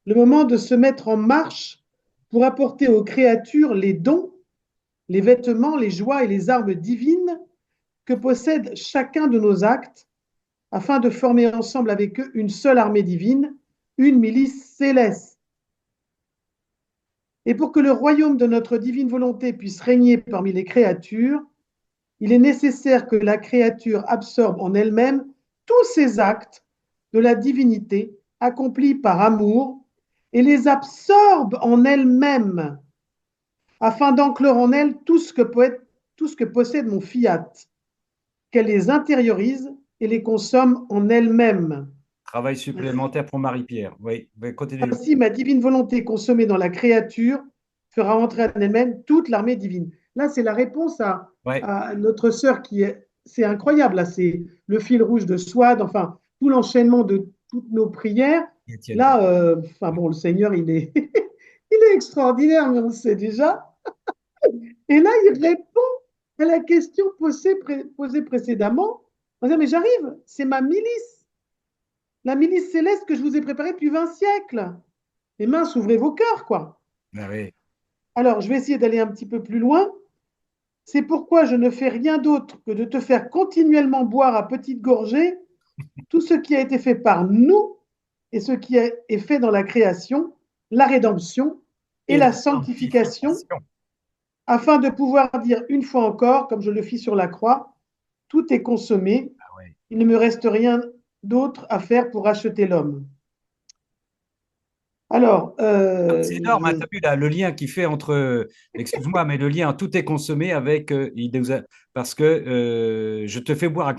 le moment de se mettre en marche pour apporter aux créatures les dons, les vêtements, les joies et les armes divines que possède chacun de nos actes, afin de former ensemble avec eux une seule armée divine, une milice céleste. Et pour que le royaume de notre divine volonté puisse régner parmi les créatures, il est nécessaire que la créature absorbe en elle-même tous ces actes de la divinité accomplis par amour et les absorbe en elle-même afin d'enclore en elle tout ce que possède mon fiat, qu'elle les intériorise et les consomme en elle-même. Travail supplémentaire pour Marie-Pierre. Oui, continuez. Ainsi, ma divine volonté consommée dans la créature fera entrer en elle-même toute l'armée divine. Là, c'est la réponse Ouais. à notre sœur qui est. C'est incroyable, là, c'est le fil rouge de Swad, enfin, tout l'enchaînement de toutes nos prières. Là, enfin bon, le Seigneur, il est, il est extraordinaire, mais on le sait déjà. Et là, il répond à la question posée précédemment en disant, mais j'arrive, c'est ma milice. la milice céleste que je vous ai préparée depuis 20 siècles. Les mains, ouvrez vos cœurs, quoi. Ah oui. Alors, je vais essayer d'aller un petit peu plus loin. C'est pourquoi je ne fais rien d'autre que de te faire continuellement boire à petites gorgées tout ce qui a été fait par nous et ce qui est fait dans la création, la rédemption et la sanctification, afin de pouvoir dire une fois encore, comme je le fis sur la croix, tout est consommé, Ah oui. il ne me reste rien d'autre à faire pour racheter l'homme. Alors, C'est énorme, hein, t'as vu là, le lien qu'il fait entre, excuse-moi, mais le lien, tout est consommé avec, parce que je te fais boire à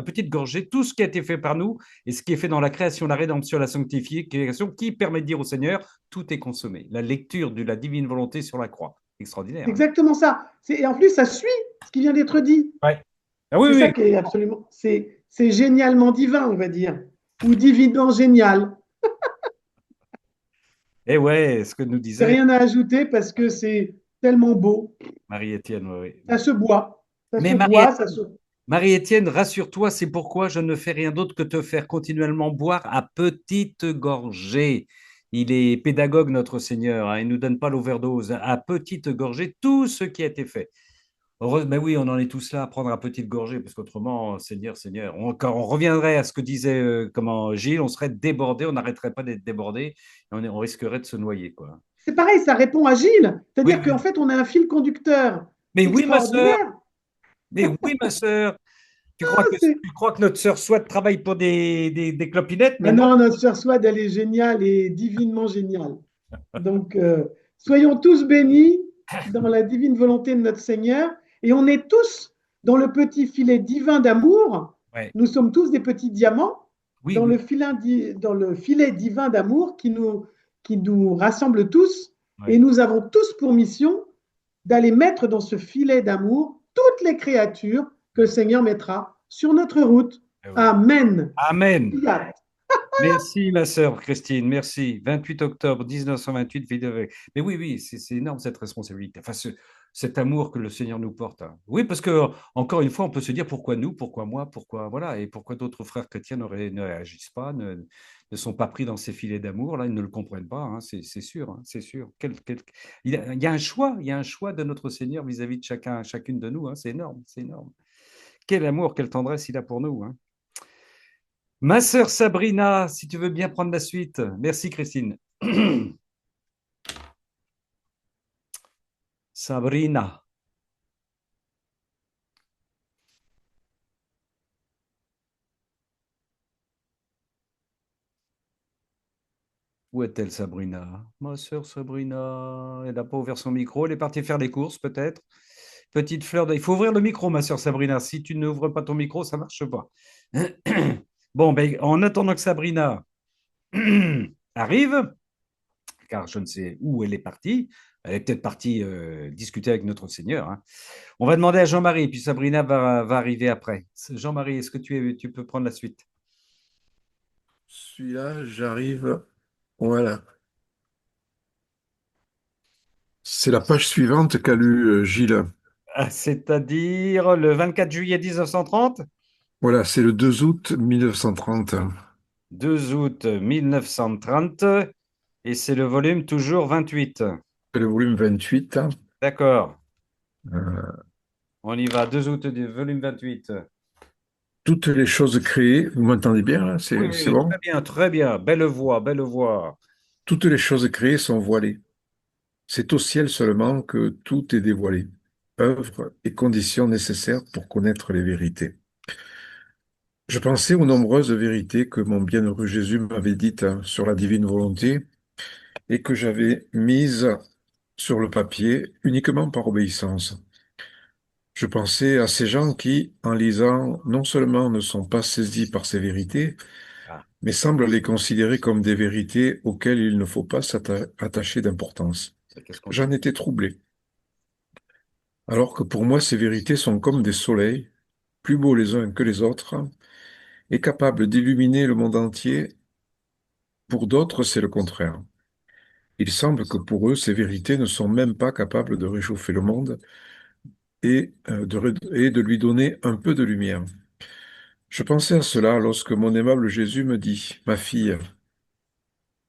petite gorgée tout ce qui a été fait par nous et ce qui est fait dans la création, la rédemption, la sanctification, qui permet de dire au Seigneur, tout est consommé. La lecture de la divine volonté sur la croix. Extraordinaire. c'est exactement ça. Et en plus, ça suit ce qui vient d'être dit. Ouais. Ah oui, C'est oui. ça qui est absolument, c'est génialement divin, on va dire, ou divinement génial. Et ouais, ce que nous C'est disait rien à ajouter parce que c'est tellement beau. Marie-Étienne. Oui. Ça se boit, ça Mais se boit, ça se. Marie-Étienne, rassure-toi, c'est pourquoi je ne fais rien d'autre que te faire continuellement boire à petite gorgée. Il est pédagogue, notre Seigneur, hein, il ne nous donne pas l'overdose, à petite gorgée, tout ce qui a été fait. Mais oui, on en est tous là à prendre à petite gorgée, parce qu'autrement, Seigneur, Seigneur, quand on reviendrait à ce que disait comment Gilles, on serait débordé, on n'arrêterait pas d'être débordé, et on risquerait de se noyer, quoi. C'est pareil, ça répond à Gilles. Oui, C'est-à-dire qu'en fait, on a un fil conducteur mais oui, ma sœur, extraordinaire. mais oui, ma sœur, C'est- tu crois que notre sœur Souhaite travaille pour des clopinettes, mais Ah non. non, notre sœur Swad, elle est géniale et divinement géniale. Donc, soyons tous bénis dans la divine volonté de notre Seigneur. Et on est tous dans le petit filet divin d'amour. Ouais. Nous sommes tous des petits diamants Oui, dans, oui. dans le filet divin d'amour qui nous rassemble tous. Ouais. Et nous avons tous pour mission d'aller mettre dans ce filet d'amour toutes les créatures que le Seigneur mettra sur notre route. Ouais. Amen. Amen. Fiat. Merci, ma sœur Christine, merci. 28 octobre 1928, vidéo. Mais oui, oui, c'est énorme cette responsabilité. Enfin, cet amour que le Seigneur nous porte, hein. Oui, parce que, encore une fois, on peut se dire pourquoi nous, pourquoi moi, pourquoi, voilà, et pourquoi d'autres frères chrétiens ne réagissent pas, ne sont pas pris dans ces filets d'amour, là, ils ne le comprennent pas, hein, c'est sûr, hein, c'est sûr. Il y a un choix, il y a un choix de notre Seigneur vis-à-vis de chacune de nous, hein, c'est énorme, c'est énorme. Quel amour, quelle tendresse il a pour nous, hein. Ma sœur Sabrina, si tu veux bien prendre la suite. Merci, Christine. Sabrina. Où est-elle, Sabrina? Ma sœur Sabrina, elle n'a pas ouvert son micro. Elle est partie faire les courses, peut-être. Petite fleur Il faut ouvrir le micro, ma sœur Sabrina. Si tu n'ouvres pas ton micro, ça ne marche pas. Bon, ben, en attendant que Sabrina arrive, car je ne sais où elle est partie, elle est peut-être partie discuter avec notre Seigneur, hein. On va demander à Jean-Marie, puis Sabrina va arriver après. Jean-Marie, est-ce que tu peux prendre la suite? Celui-là, j'arrive. Voilà. C'est la page suivante qu'a lu Gilles. C'est-à-dire le 24 juillet 1930? Voilà, c'est le 2 août 1930. 2 août 1930, et c'est le volume toujours 28. Le volume 28. D'accord, euh, on y va. 2 août du volume 28. Toutes les choses créées. Vous m'entendez bien là? Oui, C'est oui, bon? très bien, très bien. Belle voix, belle voix. Toutes les choses créées sont voilées. C'est au ciel seulement que tout est dévoilé. Œuvres et conditions nécessaires pour connaître les vérités. Je pensais aux nombreuses vérités que mon bienheureux Jésus m'avait dites sur la divine volonté et que j'avais mises sur le papier uniquement par obéissance. Je pensais à ces gens qui, en lisant, non seulement ne sont pas saisis par ces vérités, Ah, mais semblent les considérer comme des vérités auxquelles il ne faut pas s'attacher d'importance. qu'est-ce qu'on dit? J'en étais troublé. Alors que pour moi, ces vérités sont comme des soleils, plus beaux les uns que les autres, et capables d'illuminer le monde entier. Pour d'autres, c'est le contraire. Il semble que pour eux, ces vérités ne sont même pas capables de réchauffer le monde et de lui donner un peu de lumière. Je pensais à cela lorsque mon aimable Jésus me dit, ma fille,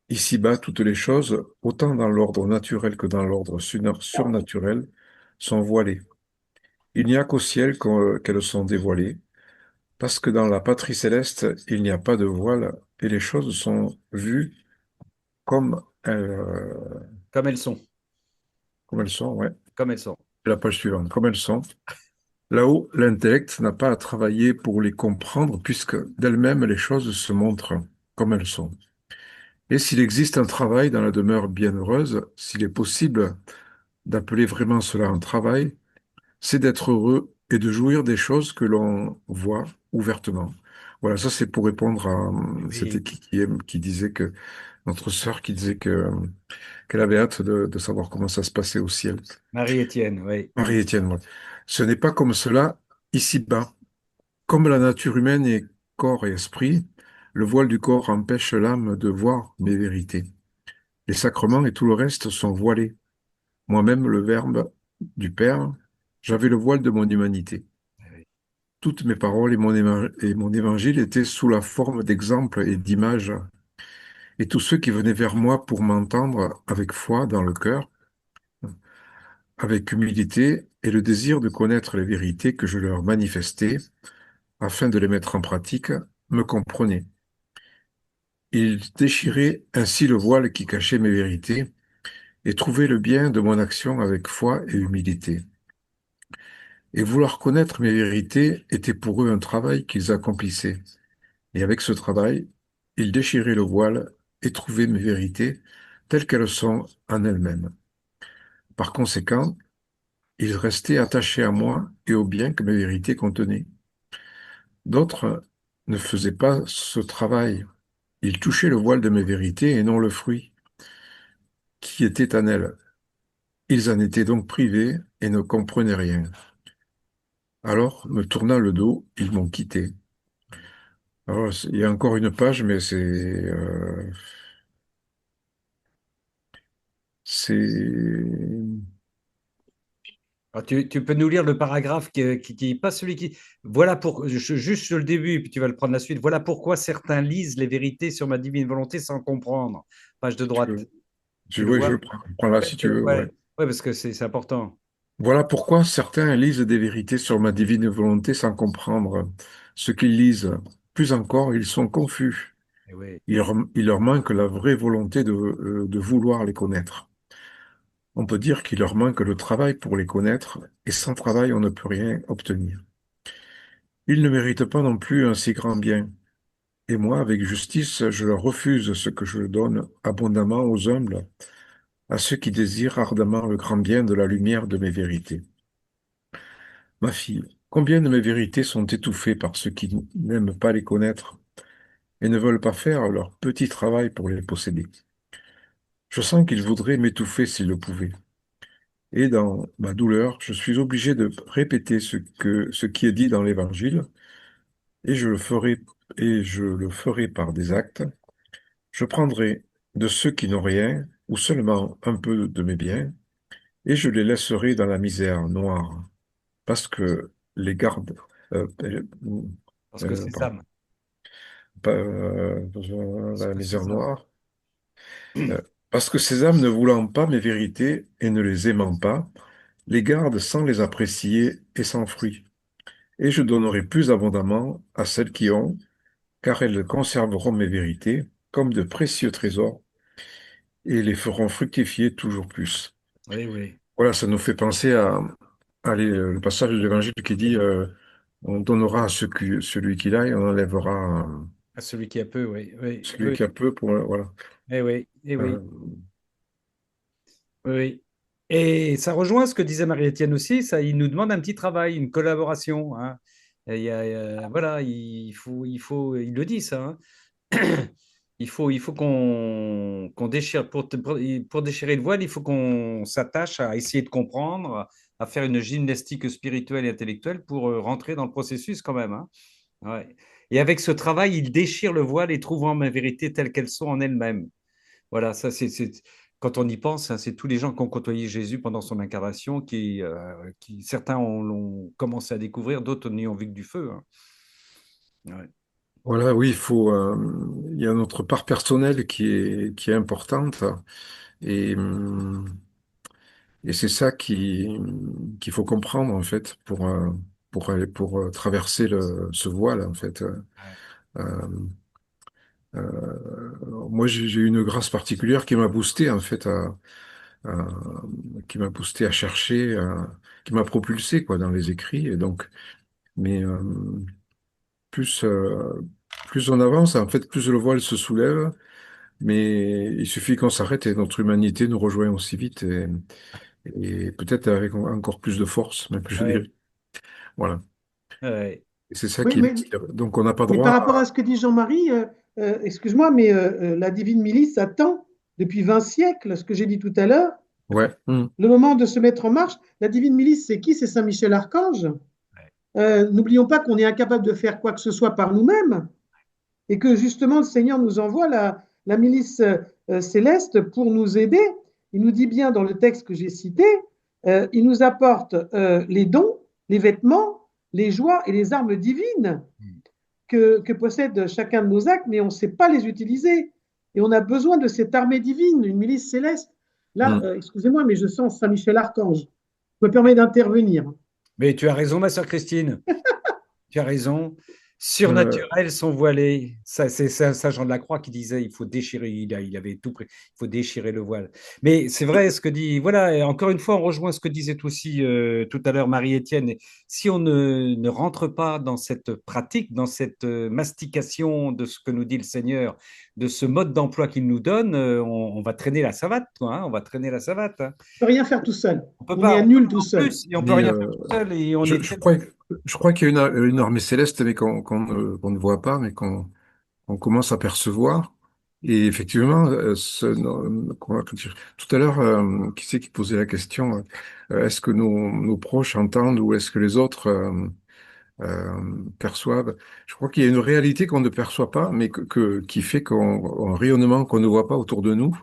ici-bas, toutes les choses, autant dans l'ordre naturel que dans l'ordre surnaturel, sont voilées. Il n'y a qu'au ciel qu'elles sont dévoilées, parce que dans la patrie céleste, il n'y a pas de voile et les choses sont vues comme, comme elles sont, ouais. comme elles sont. La page suivante, comme elles sont. Là-haut, l'intellect n'a pas à travailler pour les comprendre, puisque d'elles-mêmes les choses se montrent comme elles sont. Et s'il existe un travail dans la demeure bienheureuse, s'il est possible d'appeler vraiment cela un travail, c'est d'être heureux et de jouir des choses que l'on voit ouvertement. Voilà, ça c'est pour répondre à Oui, qui disait que, notre sœur qui disait qu'elle avait hâte de savoir comment ça se passait au ciel. Marie-Étienne, oui. Marie-Étienne, ouais. Ce n'est pas comme cela ici-bas. Comme la nature humaine est corps et esprit, le voile du corps empêche l'âme de voir mes vérités. Les sacrements et tout le reste sont voilés. Moi-même, le Verbe du Père, j'avais le voile de mon humanité. Oui. Toutes mes paroles et mon évangile étaient sous la forme d'exemples et d'images. Et tous ceux qui venaient vers moi pour m'entendre avec foi dans le cœur, avec humilité et le désir de connaître les vérités que je leur manifestais, afin de les mettre en pratique, me comprenaient. Ils déchiraient ainsi le voile qui cachait mes vérités et trouvaient le bien de mon action avec foi et humilité. Et vouloir connaître mes vérités était pour eux un travail qu'ils accomplissaient. Et avec ce travail, ils déchiraient le voile et trouvaient mes vérités telles qu'elles sont en elles-mêmes. Par conséquent, ils restaient attachés à moi et au bien que mes vérités contenaient. D'autres ne faisaient pas ce travail. Ils touchaient le voile de mes vérités et non le fruit qui était en elles. Ils en étaient donc privés et ne comprenaient rien. Alors, me tournant le dos, ils m'ont quitté. Alors, il y a encore une page, mais c'est Alors, tu peux nous lire le paragraphe pas celui qui. Voilà pour. Juste le début, puis tu vas le prendre la suite. Voilà pourquoi certains lisent les vérités sur ma divine volonté sans comprendre. Page de droite. Tu le oui, je vois? le prends là si tu veux, Ouais, ouais. ouais, parce que c'est important. Voilà pourquoi certains lisent des vérités sur ma divine volonté sans comprendre ce qu'ils lisent. Plus encore, ils sont confus. Et oui, Il leur manque la vraie volonté de vouloir les connaître. On peut dire qu'il leur manque le travail pour les connaître, et sans travail, on ne peut rien obtenir. Ils ne méritent pas non plus un si grand bien. Et moi, avec justice, je leur refuse ce que je donne abondamment aux humbles, à ceux qui désirent ardemment le grand bien de la lumière de mes vérités. Ma fille, combien de mes vérités sont étouffées par ceux qui n'aiment pas les connaître et ne veulent pas faire leur petit travail pour les posséder. Je sens qu'ils voudraient m'étouffer s'ils le pouvaient. Et dans ma douleur, je suis obligé de répéter ce qui est dit dans l'Évangile, et je le ferai par des actes. Je prendrai de ceux qui n'ont rien, ou seulement un peu de mes biens, et je les laisserai dans la misère noire, parce que les gardes, parce que c'est pardon, Sam. Parce la que c'est misère Sam. noire, parce que ces âmes ne voulant pas mes vérités et ne les aimant pas, les gardent sans les apprécier et sans fruit. Et je donnerai plus abondamment à celles qui ont, car elles conserveront mes vérités comme de précieux trésors et les feront fructifier toujours plus. Oui, oui. Voilà, ça nous fait penser le passage de l'Évangile qui dit on donnera à celui qui a et on enlèvera À celui qui a peu, oui, oui, celui oui. qui a peu pour voilà. Eh oui, eh Euh, oui, oui, oui. Et ça rejoint ce que disait Marie-Étienne aussi, ça, il nous demande un petit travail, une collaboration, hein. Et voilà, il le dit ça, hein. Il faut qu'on déchire, pour déchirer le voile, il faut qu'on s'attache à essayer de comprendre, à faire une gymnastique spirituelle et intellectuelle pour rentrer dans le processus quand même, hein. Ouais. Et avec ce travail, il déchire le voile et trouvant ma vérité telles qu'elles sont en elles-mêmes. Voilà, ça quand on y pense, hein, c'est tous les gens qui ont côtoyé Jésus pendant son incarnation qui certains l'ont commencé à découvrir, d'autres n'y ont vu que du feu, hein. Ouais. Voilà, oui, il y a notre part personnelle qui est importante et, et c'est ça qu'il faut comprendre en fait pour traverser ce voile en fait. Ouais. Euh, Moi, j'ai eu une grâce particulière qui m'a boosté en fait à- qui m'a boosté à chercher, qui m'a propulsé quoi dans les écrits et donc mais plus plus on avance en fait plus le voile se soulève. Mais il suffit qu'on s'arrête et notre humanité nous rejoint aussi vite et peut-être avec encore plus de force, même je Ouais. dirais. Voilà. Ouais. Et c'est ça Oui, qui est mystère. Donc on n'a pas mais droit par rapport à... à ce que dit Jean-Marie, excuse-moi, mais la divine milice attend depuis 20 siècles, ce que j'ai dit tout à l'heure, Ouais. le moment de se mettre en marche. La divine milice, c'est qui? C'est Saint Michel Archange. N'oublions pas qu'on est incapable de faire quoi que ce soit par nous-mêmes et que justement le Seigneur nous envoie la milice céleste pour nous aider. Il nous dit bien dans le texte que j'ai cité, il nous apporte les dons, les vêtements, les joies et les armes divines que possède chacun de nos actes, mais on ne sait pas les utiliser. Et on a besoin de cette armée divine, une milice céleste. Là, Mm. excusez-moi, mais je sens Saint-Michel Archange. Je me permets d'intervenir. Mais tu as raison, ma sœur Christine. Tu as raison. Euh, Surnaturels sont voilés. Ça, c'est ça, Jean de la Croix qui disait, il faut déchirer, il avait tout pris, il faut déchirer le voile. Mais c'est vrai ce que dit, voilà, et encore une fois, on rejoint ce que disait aussi tout à l'heure Marie-Étienne. Si on ne rentre pas dans cette pratique, dans cette mastication de ce que nous dit le Seigneur, de ce mode d'emploi qu'il nous donne, on va traîner la savate, quoi, hein, on va traîner la savate. Hein. On ne peut rien faire tout seul. On On est un peut nul pas tout en seul. plus, et on peut mais rien faire tout seul, et on est je tellement. crois, je crois qu'il y a une armée céleste, mais qu'on ne voit pas, mais qu'on commence à percevoir. Et effectivement, comment dire, tout à l'heure, qui c'est qui posait la question, est-ce que nos proches entendent ou est-ce que les autres perçoivent? Je crois qu'il y a une réalité qu'on ne perçoit pas, mais qui fait un rayonnement qu'on ne voit pas autour de nous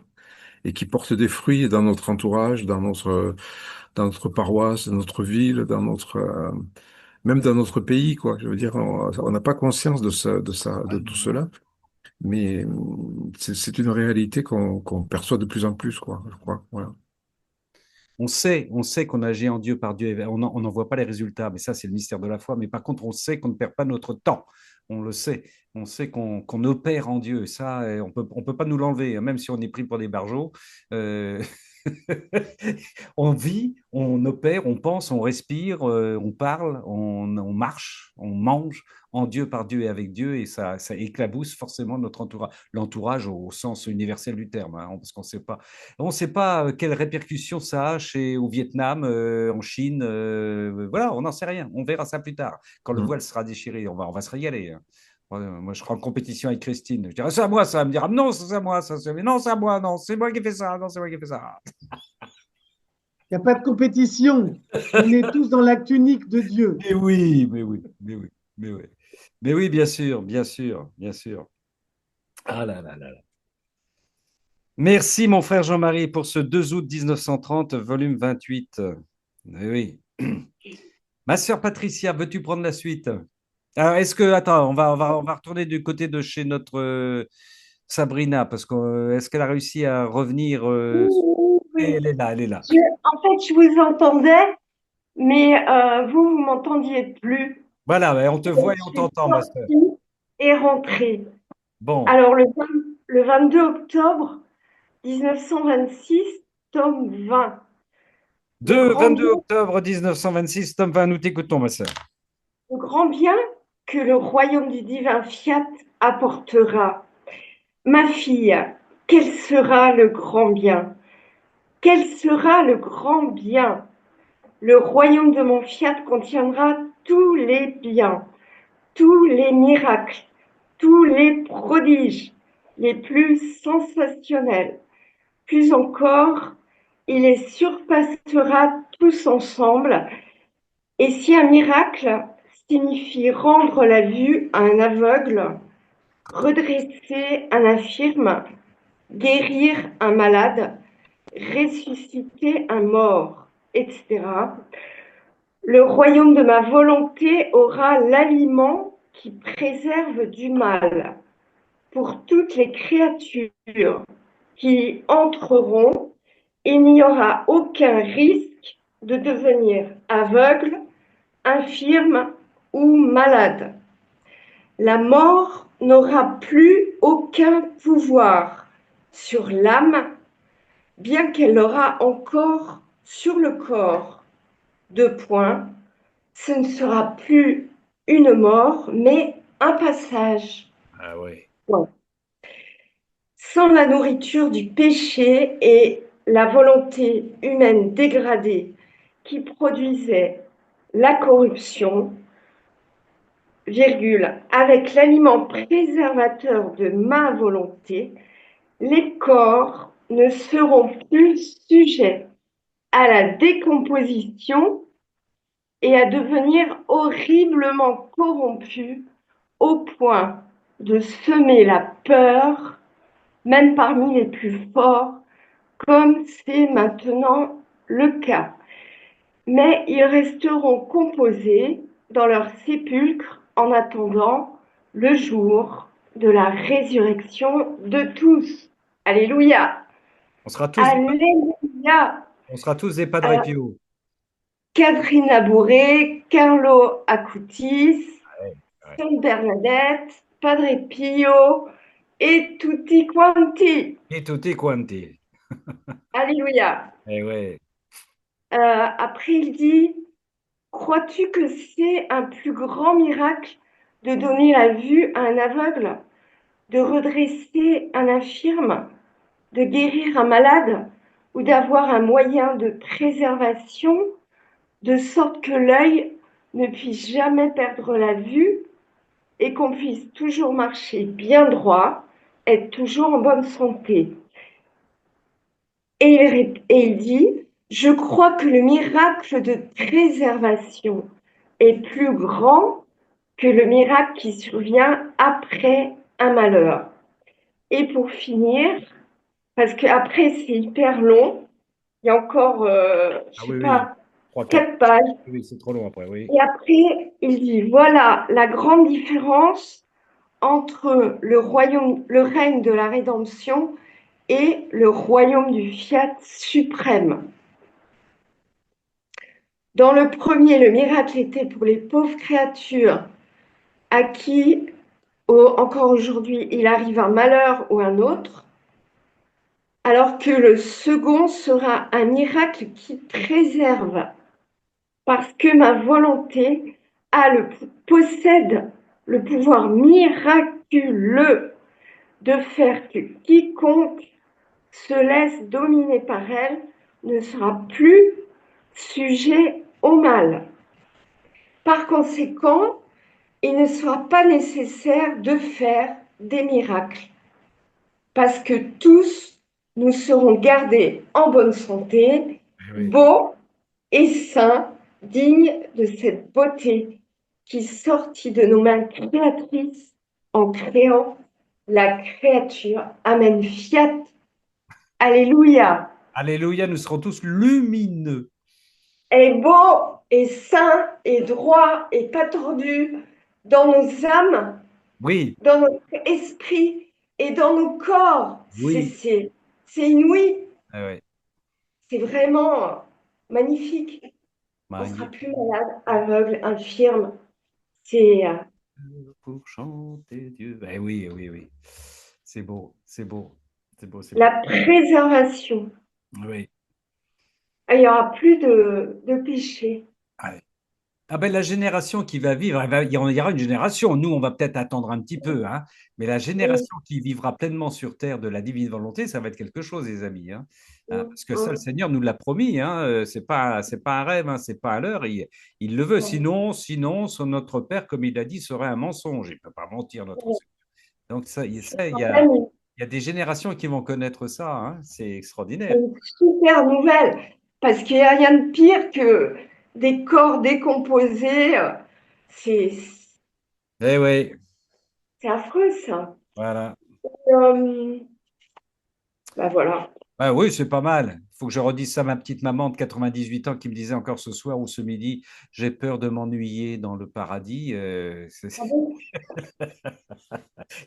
et qui porte des fruits dans notre entourage, dans notre paroisse, dans notre ville, même dans notre pays, quoi. Je veux dire, on n'a pas conscience de tout cela. Mais c'est une réalité qu'on perçoit de plus en plus, quoi, je crois. Voilà. On sait qu'on agit en Dieu par Dieu, on n'en voit pas les résultats, mais ça, c'est le mystère de la foi. Mais par contre, on sait qu'on ne perd pas notre temps. On le sait. On sait qu'on opère en Dieu. Ça, on peut pas nous l'enlever, même si on est pris pour des barjots. Euh, on vit, on opère, on pense, on respire, on parle, on marche, on mange en Dieu, par Dieu et avec Dieu, et ça éclabousse forcément notre entourage, l'entourage au sens universel du terme, hein, parce on sait pas quelles répercussions ça a au Vietnam, en Chine, voilà, on n'en sait rien. On verra ça plus tard, quand le Mm. voile sera déchiré, on va se régaler. Hein. Moi, je serai en compétition avec Christine. Je dirais, c'est à moi, ça. Elle me dira, non, c'est à moi, ça. Non, c'est à moi, non, c'est moi qui fais ça. Non, c'est moi qui fais ça. Il n'y a pas de compétition. On est tous dans l'acte unique de Dieu. Mais oui, mais oui, mais oui, mais oui. Mais oui, bien sûr, bien sûr, bien sûr. Ah là là là là. Merci, mon frère Jean-Marie, pour ce 2 août 1930, volume 28. Eh oui. Ma sœur Patricia, veux-tu prendre la suite? Alors, attends, on va retourner du côté de chez notre Sabrina, parce que est-ce qu'elle a réussi à revenir Oui, elle est là, elle est là. en fait, je vous entendais, mais vous m'entendiez plus. Voilà, ouais, on te Donc, voit et on je suis t'entend, ma sœur. sortie et rentrée. Bon, Alors, le 22 octobre 1926, tome 20. Le grand 22 bien, octobre 1926, tome 20, nous t'écoutons, ma sœur. le grand bien que le royaume du divin Fiat apportera. Ma fille, quel sera le grand bien? Quel sera le grand bien? Le royaume de mon Fiat contiendra tous les biens, tous les miracles, tous les prodiges, les plus sensationnels. Plus encore, il les surpassera tous ensemble. Et si un miracle signifie rendre la vue à un aveugle, redresser un infirme, guérir un malade, ressusciter un mort, etc., le royaume de ma volonté aura l'aliment qui préserve du mal pour toutes les créatures qui y entreront. Il n'y aura aucun risque de devenir aveugle, infirme ou malade. La mort n'aura plus aucun pouvoir sur l'âme, bien qu'elle l'aura encore sur le corps. 2 points. Ce ne sera plus une mort, mais un passage. Ah ouais. Ouais. Sans la nourriture du péché et la volonté humaine dégradée qui produisait la corruption, virgule, avec l'aliment préservateur de ma volonté, les corps ne seront plus sujets à la décomposition et à devenir horriblement corrompus au point de semer la peur, même parmi les plus forts, comme c'est maintenant le cas. Mais ils resteront composés dans leur sépulcre en attendant le jour de la résurrection de tous. Alléluia! On sera tous, Alléluia! on sera tous des Padre Pio. Catherine Abouré, Carlo Acutis, Ouais. Sainte Bernadette, Padre Pio et tutti quanti. Et tutti quanti. Alléluia. Eh ouais. Après, il dit, crois-tu que c'est un plus grand miracle de donner la vue à un aveugle, de redresser un infirme, de guérir un malade ou d'avoir un moyen de préservation de sorte que l'œil ne puisse jamais perdre la vue et qu'on puisse toujours marcher bien droit, être toujours en bonne santé. Et il dit, je crois que le miracle de préservation est plus grand que le miracle qui survient après un malheur. Et pour finir, parce qu'après c'est hyper long, il y a encore, je sais pas, 4 pages. Oui, c'est trop long après, oui. Et après, il dit, voilà la grande différence entre le règne de la rédemption et le royaume du fiat suprême. Dans le premier, le miracle était pour les pauvres créatures à qui, encore aujourd'hui, il arrive un malheur ou un autre, alors que le second sera un miracle qui préserve, parce que ma volonté possède le pouvoir miraculeux de faire que quiconque se laisse dominer par elle ne sera plus sujet au mal. Par conséquent, il ne sera pas nécessaire de faire des miracles, parce que tous nous serons gardés en bonne santé, beaux et saints, dignes de cette beauté qui sortit de nos mains créatrices en créant la créature. Amen. Fiat. Alléluia. Alléluia, nous serons tous lumineux. Et beau et saint et droit et pas tordu dans nos âmes, oui, dans notre esprit et dans nos corps. Oui. C'est inouï. Ah ouais. C'est vraiment magnifique. On ne sera plus malade, aveugle, infirme. C'est pour chanter Dieu. Ben oui, oui, oui. C'est beau, c'est beau, c'est beau, c'est la préservation. Oui. Il n'y aura plus de péché. Ouais. Ah ben la génération qui va vivre, il y aura une génération. Nous, on va peut-être attendre un petit peu, hein, mais la génération qui vivra pleinement sur terre de la divine volonté, ça va être quelque chose, les amis. Hein. Parce que ça, le Seigneur nous l'a promis. Hein, c'est pas un rêve, hein, c'est pas à l'heure. Il le veut. Sinon, son notre Père, comme il a dit, serait un mensonge. Il ne peut pas mentir, notre Seigneur. Donc il y a des générations qui vont connaître ça. Hein, c'est extraordinaire. C'est une super nouvelle, parce qu'il n'y a rien de pire que des corps décomposés. C'est oui. C'est affreux, ça. Voilà. Voilà. Ah oui, c'est pas mal. Il faut que je redise ça à ma petite maman de 98 ans qui me disait encore ce soir ou ce midi, j'ai peur de m'ennuyer dans le paradis. Ah bon?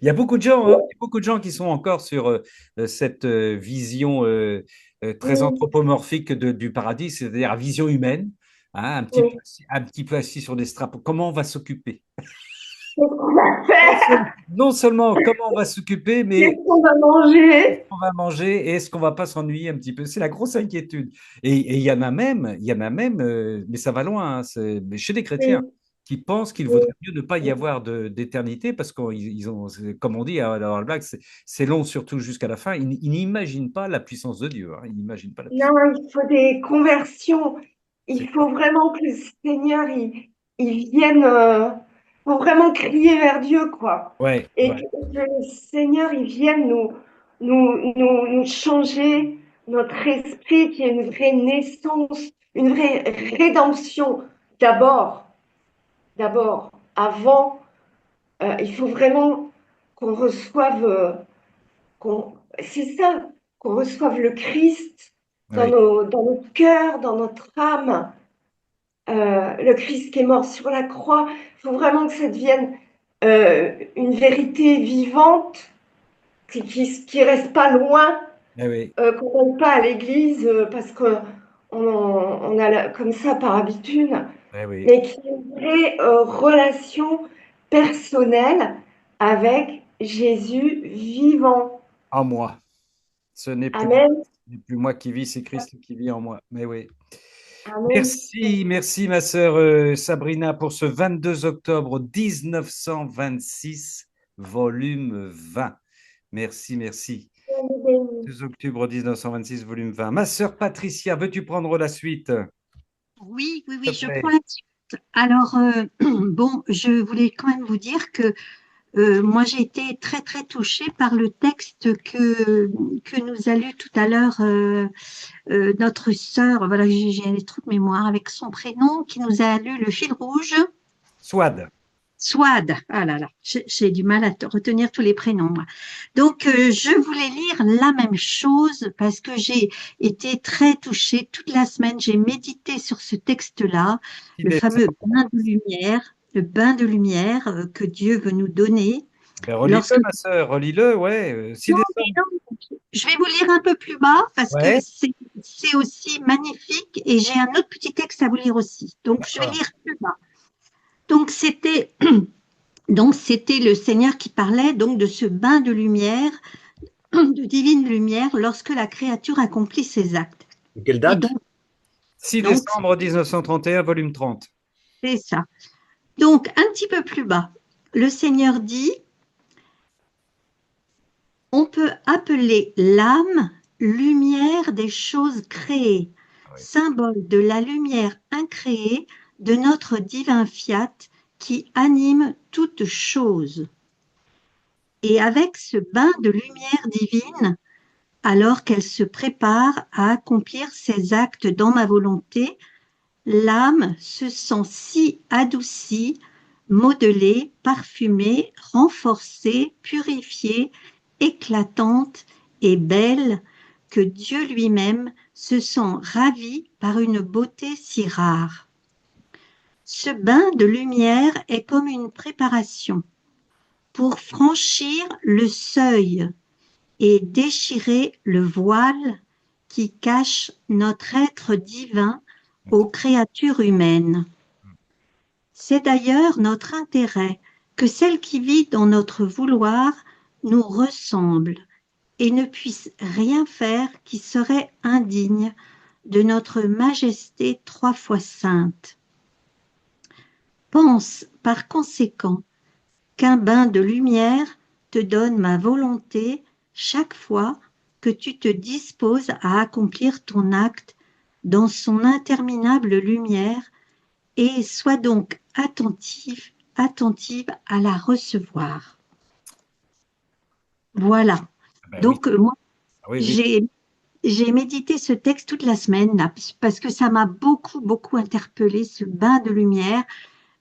Il y a beaucoup de gens, hein, il y a beaucoup de gens qui sont encore sur cette vision très Oui, anthropomorphique du paradis, c'est-à-dire la vision humaine, hein, oui. un petit peu assis sur des straps. Comment on va s'occuper? Qu'est-ce qu'on va Non, faire? non seulement comment on va s'occuper, mais Qu'est-ce qu'on va manger? on va manger et est-ce qu'on va pas s'ennuyer un petit peu? C'est la grosse inquiétude. Et il y en a même, mais ça va loin, hein, mais chez des chrétiens Oui, qui pensent qu'il vaudrait oui. mieux ne pas y avoir d'éternité parce qu'ils ont, comme on dit dans la blague, c'est long surtout jusqu'à la fin. Ils n'imaginent pas la puissance de Dieu, hein. Ils n'imaginent pas la Non, puissance. il faut des conversions. C'est Il clair. faut vraiment que le Seigneur, il vienne, faut vraiment crier vers Dieu, quoi. Ouais, Et ouais, que le Seigneur, il vienne nous changer notre esprit, qu'il y ait une vraie naissance, une vraie rédemption. D'abord, avant, il faut vraiment qu'on reçoive, c'est ça, qu'on reçoive le Christ ouais. dans notre cœur, dans notre âme. Le Christ qui est mort sur la croix, il faut vraiment que ça devienne une vérité vivante, qui reste pas loin, Eh oui, qu'on n'aille pas à l'église parce qu'on a comme ça par habitude, eh oui. mais qui ait une vraie relation personnelle avec Jésus vivant. En moi. Amen. Ce n'est plus moi qui vis, c'est Christ qui vit en moi. Mais oui. Amen. Merci, merci ma sœur Sabrina pour ce 22 octobre 1926, volume 20. Merci, merci. 2 octobre 1926, volume 20. Ma sœur Patricia, veux-tu prendre la suite, Oui, oui, s'il oui, te je plaît? prends la suite. Alors, bon, je voulais quand même vous dire que moi, j'ai été très, très touchée par le texte que nous a lu tout à l'heure notre sœur, voilà, j'ai des trous de mémoire avec son prénom, qui nous a lu le fil rouge. Swad. Swad, ah là là, j'ai du mal à retenir tous les prénoms, moi. Donc, je voulais lire la même chose parce que j'ai été très touchée toute la semaine. J'ai médité sur ce texte-là, Si le des- fameux bain de lumière, le bain de lumière que Dieu veut nous donner. Ben, relis-le, Lorsque ma sœur, relis-le, ouais. 6 non, mais décembre. non, je vais vous lire un peu plus bas parce que Ouais, c'est aussi magnifique et j'ai un autre petit texte à vous lire aussi. Donc, je vais d'accord. lire plus bas. Donc, c'était Donc, c'était le Seigneur qui parlait donc de ce bain de lumière, de divine lumière, lorsque la créature accomplit ses actes. Quelle Et date? 6 donc décembre 1931, volume 30. c'est ça. Donc, un petit peu plus bas, le Seigneur dit, on peut appeler l'âme lumière des choses créées, Oui. symbole de la lumière incréée de notre divin fiat qui anime toute chose. Et avec ce bain de lumière divine, alors qu'elle se prépare à accomplir ses actes dans ma volonté, l'âme se sent si adoucie, modelée, parfumée, renforcée, purifiée, éclatante et belle que Dieu lui-même se sent ravi par une beauté si rare. Ce bain de lumière est comme une préparation pour franchir le seuil et déchirer le voile qui cache notre être divin aux créatures humaines. C'est d'ailleurs notre intérêt que celle qui vit dans notre vouloir nous ressemble et ne puisse rien faire qui serait indigne de notre majesté 3 fois sainte. Pense par conséquent qu'un bain de lumière te donne ma volonté chaque fois que tu te disposes à accomplir ton acte dans son interminable lumière et sois donc attentive à la recevoir. Voilà. Ben oui, Donc, moi, ah oui, oui. j'ai médité ce texte toute la semaine là, parce que ça m'a beaucoup, beaucoup interpellé, ce bain de lumière,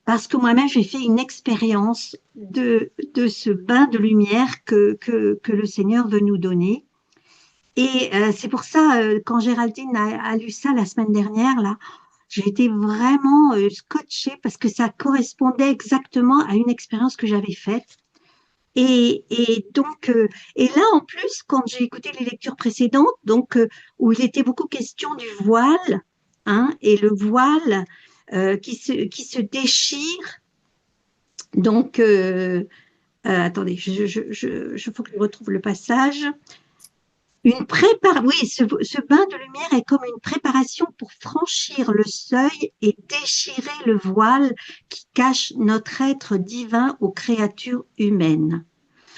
parce que moi-même, j'ai fait une expérience de ce bain de lumière que le Seigneur veut nous donner. Et c'est pour ça, quand Géraldine a lu ça la semaine dernière, là, j'ai été vraiment scotchée parce que ça correspondait exactement à une expérience que j'avais faite. Et donc, et là, en plus, quand j'ai écouté les lectures précédentes, donc, où il était beaucoup question du voile, hein, et le voile qui se déchire. Donc, attendez, faut que je retrouve le passage. Oui, ce bain de lumière est comme une préparation pour franchir le seuil et déchirer le voile qui cache notre être divin aux créatures humaines.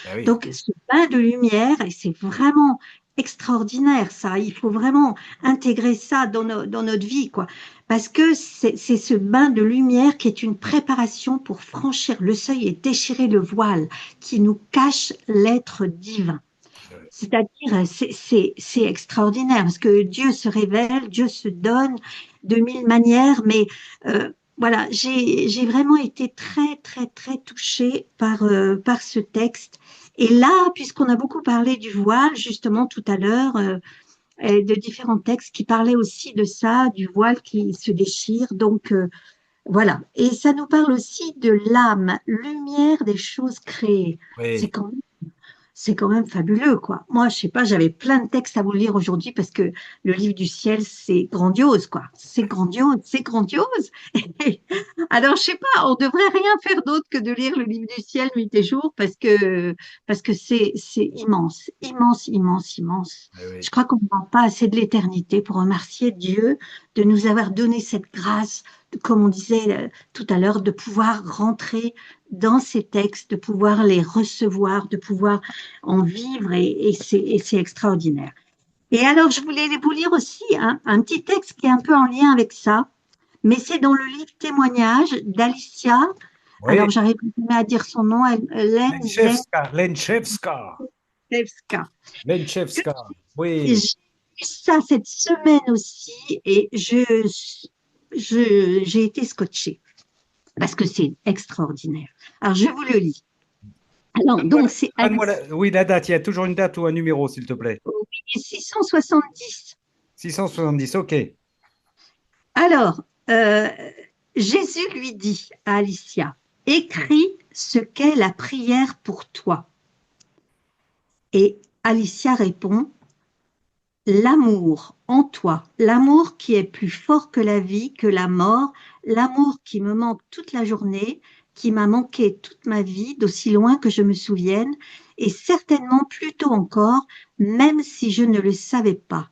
Ah oui. Donc, ce bain de lumière, et c'est vraiment extraordinaire, ça. Il faut vraiment intégrer ça dans notre vie, quoi. Parce que c'est ce bain de lumière qui est une préparation pour franchir le seuil et déchirer le voile qui nous cache l'être divin. C'est-à-dire, c'est extraordinaire parce que Dieu se révèle, Dieu se donne de mille manières, mais voilà, j'ai vraiment été très, très, très touchée par ce texte. Et là, puisqu'on a beaucoup parlé du voile, justement, tout à l'heure, et de différents textes qui parlaient aussi de ça, du voile qui se déchire. Donc, voilà. Et ça nous parle aussi de l'âme, lumière des choses créées. Oui. C'est quand même fabuleux, quoi. Moi, je sais pas, j'avais plein de textes à vous lire aujourd'hui parce que le livre du ciel, c'est grandiose, quoi. C'est grandiose, c'est grandiose. Alors, je sais pas, on devrait rien faire d'autre que de lire le livre du ciel nuit et jour parce que c'est immense, immense, immense, immense. Oui. Je crois qu'on ne prend pas assez de l'éternité pour remercier Dieu de nous avoir donné cette grâce, comme on disait tout à l'heure, de pouvoir rentrer dans ces textes, de pouvoir les recevoir, de pouvoir en vivre, et c'est extraordinaire. Et alors, je voulais vous lire aussi un petit texte qui est un peu en lien avec ça, mais c'est dans le livre Témoignage d'Alicia. Oui. Alors, j'arrive jamais à dire son nom, Lenchevska. Oui. J'ai lu ça cette semaine aussi, et j'ai été scotchée parce que c'est extraordinaire. Alors, je vous le lis. Alors, donc, c'est oui, la date, il y a toujours une date ou un numéro, s'il te plaît. Oui, 670. 670, ok. Alors, Jésus lui dit à Alicia, écris ce qu'est la prière pour toi. Et Alicia répond, l'amour en toi, l'amour qui est plus fort que la vie, que la mort, l'amour qui me manque toute la journée, qui m'a manqué toute ma vie, d'aussi loin que je me souvienne, et certainement plus tôt encore, même si je ne le savais pas.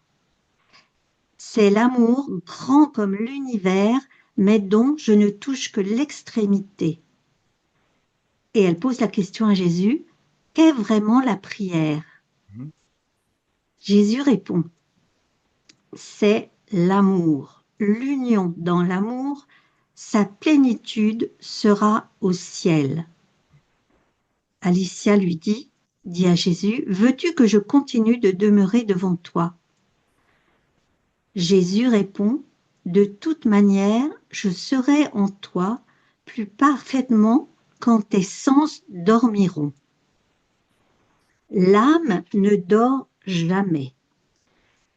C'est l'amour grand comme l'univers, mais dont je ne touche que l'extrémité. Et elle pose la question à Jésus, qu'est vraiment la prière? Jésus répond, c'est l'amour, l'union dans l'amour, sa plénitude sera au ciel. Alicia lui dit à Jésus, veux-tu que je continue de demeurer devant toi? Jésus répond, de toute manière, je serai en toi plus parfaitement quand tes sens dormiront. L'âme ne dort jamais.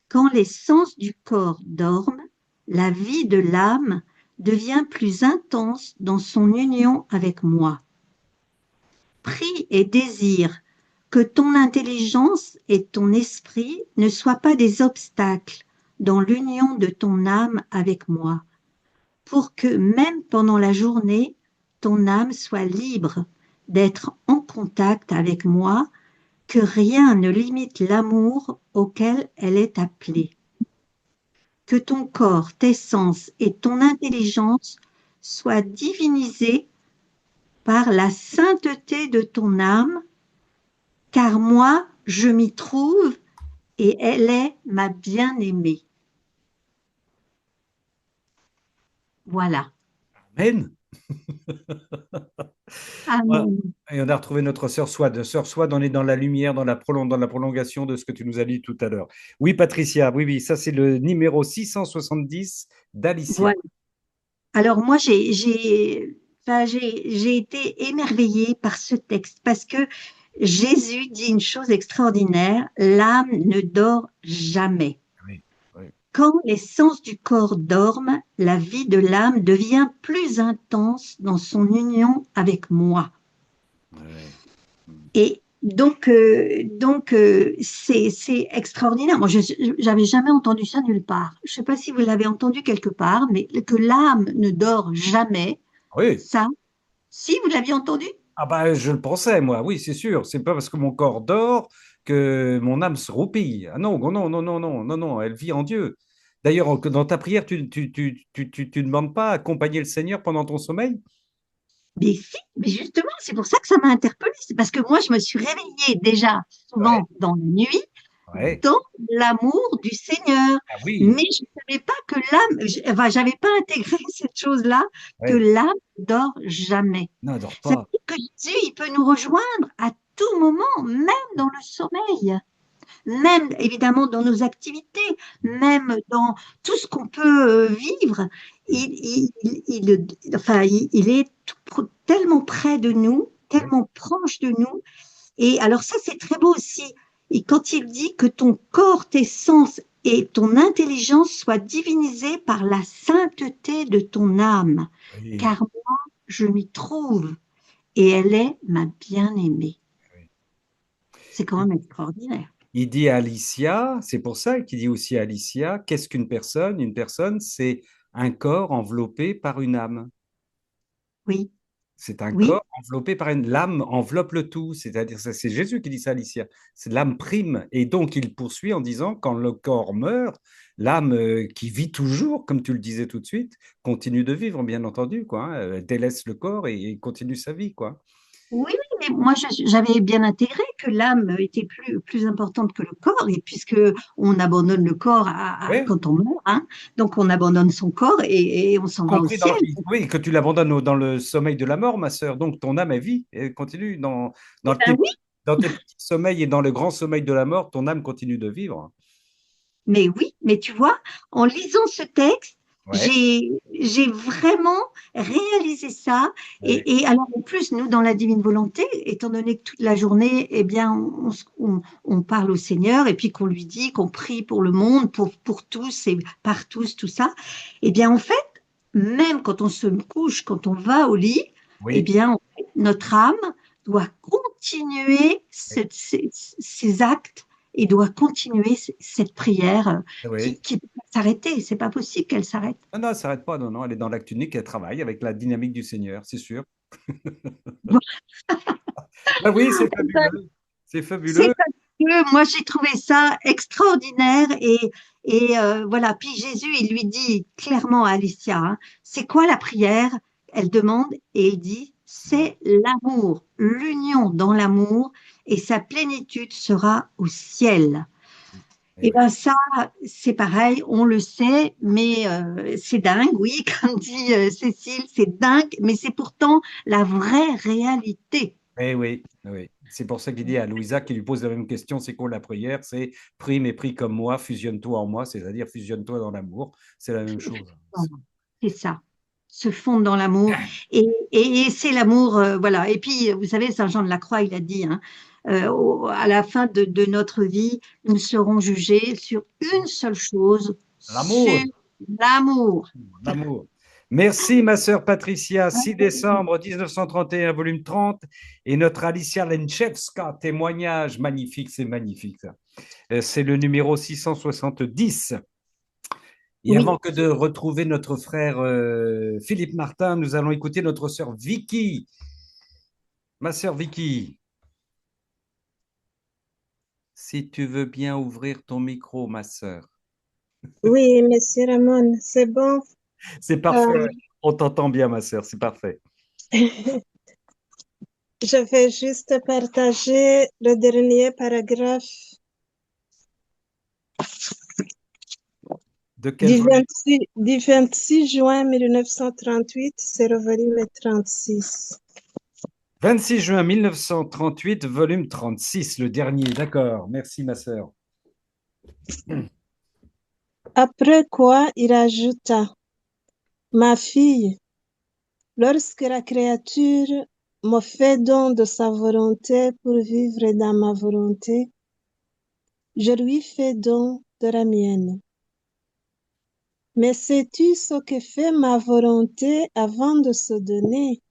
Quand les sens du corps dorment, la vie de l'âme devient plus intense dans son union avec moi. Prie et désire que ton intelligence et ton esprit ne soient pas des obstacles dans l'union de ton âme avec moi, pour que même pendant la journée, ton âme soit libre d'être en contact avec moi, que rien ne limite l'amour auquel elle est appelée. Que ton corps, tes sens et ton intelligence soient divinisés par la sainteté de ton âme, car moi, je m'y trouve et elle est ma bien-aimée. Voilà. Amen. Amen. Et on a retrouvé notre sœur Swad. Sœur Swad, on est dans la lumière, dans la prolongation de ce que tu nous as dit tout à l'heure. Oui, Patricia, oui, ça c'est le numéro 670 d'Alicia. Voilà. Alors moi, j'ai été émerveillée par ce texte parce que Jésus dit une chose extraordinaire, l'âme ne dort jamais. Oui, oui. Quand les sens du corps dorment, la vie de l'âme devient plus intense dans son union avec moi. Ouais. Et donc, c'est extraordinaire. Moi, je n'avais jamais entendu ça nulle part. Je ne sais pas si vous l'avez entendu quelque part, mais que l'âme ne dort jamais, Oui. ça, si vous l'aviez entendu? Ah bah, je le pensais, moi, oui, c'est sûr. C'est pas parce que mon corps dort que mon âme se roupille. Ah non, non, non, non, non, non, non, elle vit en Dieu. D'ailleurs, dans ta prière, tu demandes pas à accompagner le Seigneur pendant ton sommeil? Mais si, mais justement, c'est pour ça que ça m'a interpellée. C'est parce que moi, je me suis réveillée déjà Ouais, souvent dans la nuit ouais. dans l'amour du Seigneur. Ah oui, Mais je ne savais pas que l'âme, enfin, j'avais pas intégré cette chose-là, que ouais. l'âme ne dort jamais. Non, dors Ça veut pas. dire que Jésus, il peut nous rejoindre à tout moment, même dans le sommeil, même évidemment dans nos activités, même dans tout ce qu'on peut vivre. Enfin, il est tellement près de nous, Ouais, tellement proche de nous. Et alors ça, c'est très beau aussi. Et quand il dit que ton corps, tes sens et ton intelligence soient divinisés par la sainteté de ton âme, oui, car moi, je m'y trouve et elle est ma bien-aimée. oui. C'est quand même extraordinaire. Il dit à Alicia, c'est pour ça qu'il dit aussi à Alicia, qu'est-ce qu'une personne? Une personne, c'est un corps enveloppé par une âme. Oui, C'est un oui, corps enveloppé par une... L'âme enveloppe le tout, c'est-à-dire, ça, c'est Jésus qui dit ça, Alicia. C'est l'âme prime. Et donc, il poursuit en disant, quand le corps meurt, l'âme qui vit toujours, comme tu le disais tout de suite, continue de vivre, bien entendu, quoi, hein. Elle délaisse le corps et continue sa vie, quoi. oui, oui, mais moi, j'avais bien intégré que l'âme était plus importante que le corps, et puisque on abandonne le corps Oui, quand on meurt, hein, donc on abandonne son corps et on s'en va au compris dans, ciel. oui, que tu l'abandonnes dans le sommeil de la mort, ma sœur. Donc, ton âme, elle vit, elle continue dans Ben tes, oui, dans tes petits sommeils et dans le grand sommeil de la mort, ton âme continue de vivre. mais oui, mais tu vois, en lisant ce texte, Ouais, j'ai vraiment réalisé ça. ouais, Et alors, en plus, nous, dans la divine volonté, étant donné que toute la journée, eh bien, on parle au Seigneur et puis qu'on lui dit qu'on prie pour le monde, pour tous et par tous, tout ça, eh bien, en fait, même quand on se couche, quand on va au lit, eh oui, bien, en fait, notre âme doit continuer ces actes et doit continuer cette prière oui. qui peut pas s'arrêter. C'est pas possible qu'elle s'arrête. Non, non, elle ne s'arrête pas, non, non, elle est dans l'acte unique, elle travaille avec la dynamique du Seigneur, c'est sûr. Ah oui, c'est fabuleux, c'est C'est fabuleux. que moi j'ai trouvé ça extraordinaire et voilà. Puis Jésus il lui dit clairement à Alicia, hein, c'est quoi la prière? Elle demande et il dit c'est l'amour, l'union dans l'amour et sa plénitude sera au ciel. Eh Et oui. ben ça, c'est pareil, on le sait, mais c'est dingue, oui, comme dit Cécile, c'est dingue, mais c'est pourtant la vraie réalité. Eh oui, oui. C'est pour ça qu'il dit à Louisa, qui lui pose la même question, c'est quoi la prière? C'est prie, mais prie comme moi, fusionne-toi en moi, c'est-à-dire fusionne-toi dans l'amour. C'est la même chose. Voilà, c'est ça, se fondre dans l'amour. Et c'est l'amour, voilà. Et puis, vous savez, Saint Jean de la Croix, il a dit, hein, à la fin de notre vie, nous serons jugés sur une seule chose, sur L'amour, l'amour. l'amour. Merci, ma sœur Patricia. 6 décembre 1931, volume 30. Et notre Alicia Lenchevska, témoignage magnifique, c'est magnifique, ça. C'est le numéro 670. Et Oui, avant que de retrouver notre frère Philippe Martin, nous allons écouter notre sœur Vicky. Ma sœur Vicky, si tu veux bien ouvrir ton micro, ma sœur. Oui, Monsieur Ramon, c'est bon. C'est parfait. Euh, On t'entend bien, ma sœur, c'est parfait. je vais juste partager le dernier paragraphe De quel volume? du 26 juin 1938, c'est le volume 36. 26 juin 1938, volume 36, le dernier. D'accord. Merci, ma sœur. Après quoi, il ajouta, ma fille, lorsque la créature me fait don de sa volonté pour vivre dans ma volonté, je lui fais don de la mienne. Mais sais-tu ce que fait ma volonté avant de se donner?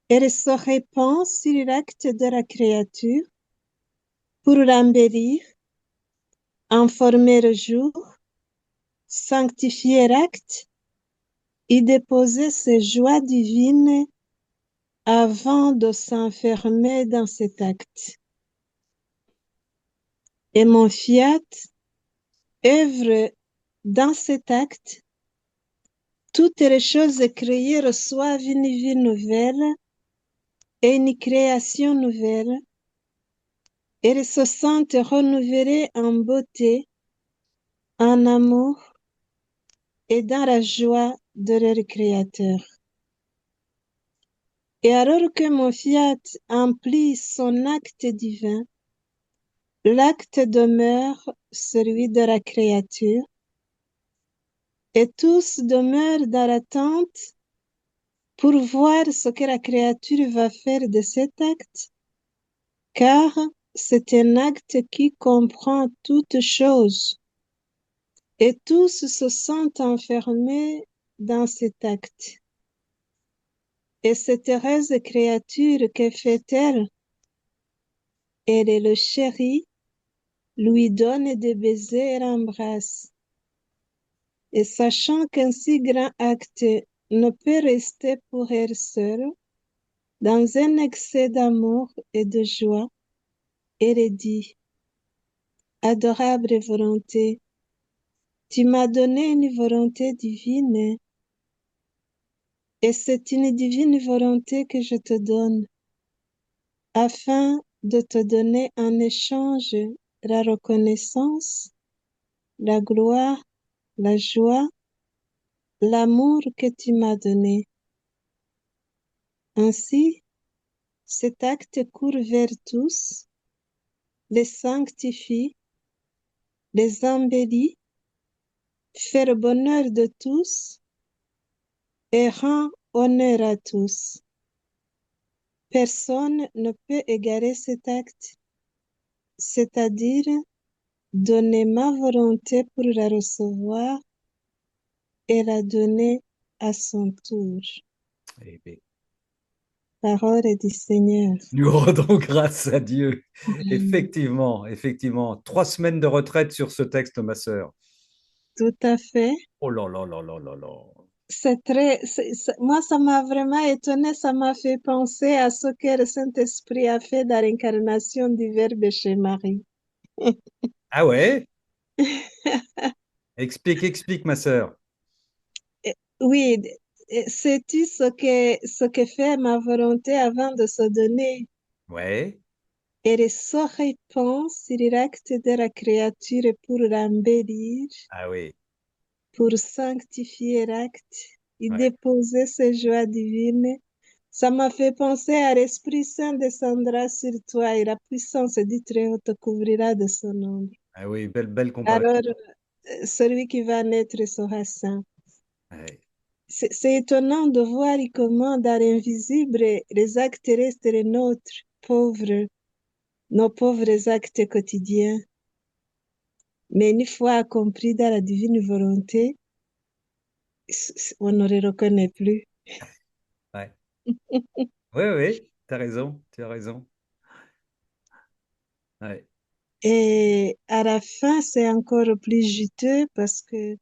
Elle se répand sur l'acte de la créature pour l'embellir, informer le jour, sanctifier l'acte, y déposer ses joies divines avant de s'enfermer dans cet acte. Et mon fiat œuvre dans cet acte. Toutes les choses créées reçoivent une vie nouvelle et une création nouvelle. Elles se sentent renouvelées en beauté, en amour et dans la joie de leur Créateur. Et alors que mon fiat emplit son acte divin, l'acte demeure celui de la créature, et tous demeurent dans l'attente pour voir ce que la créature va faire de cet acte, car c'est un acte qui comprend toutes choses, et tous se sentent enfermés dans cet acte. Et cette heureuse créature, que fait-elle? Elle le chérit, lui donne des baisers et l'embrasse. Et sachant qu'un si grand acte ne peut rester pour elle seule, dans un excès d'amour et de joie, elle dit, adorable volonté, tu m'as donné une volonté divine, et c'est une divine volonté que je te donne, afin de te donner en échange la reconnaissance, la gloire, la joie, l'amour que tu m'as donné. Ainsi, cet acte court vers tous, les sanctifie, les embellit, fait le bonheur de tous et rend honneur à tous. Personne ne peut égarer cet acte, c'est-à-dire donner ma volonté pour la recevoir et la donner à son tour. Eh bien, Parole du Seigneur. nous rendons grâce à Dieu. Amen. Effectivement. 3 semaines de retraite sur ce texte, ma sœur. Tout à fait. Oh là là là là là là. Moi, ça m'a vraiment étonné, ça m'a fait penser à ce que le Saint-Esprit a fait dans l'incarnation du Verbe chez Marie. Ah ouais? Explique, ma sœur. Oui, sais-tu ce que fait ma volonté avant de se donner? Ouais. Elle se répand sur l'acte de la créature pour l'embellir, Ah oui. pour sanctifier l'acte, y Ouais. déposer ses joies divines. Ça m'a fait penser à l'Esprit Saint descendra sur toi et la puissance du Très-Haut te couvrira de son ombre. Ah oui, belle comparaison. Alors, celui qui va naître sera saint. Ouais. C'est étonnant de voir comment dans l'invisible, les actes restent les nôtres, pauvres, nos pauvres actes quotidiens. Mais une fois accomplis dans la divine volonté, on ne les reconnaît plus. Ouais. Oui, tu as raison. Ouais. Et à la fin, c'est encore plus juteux parce que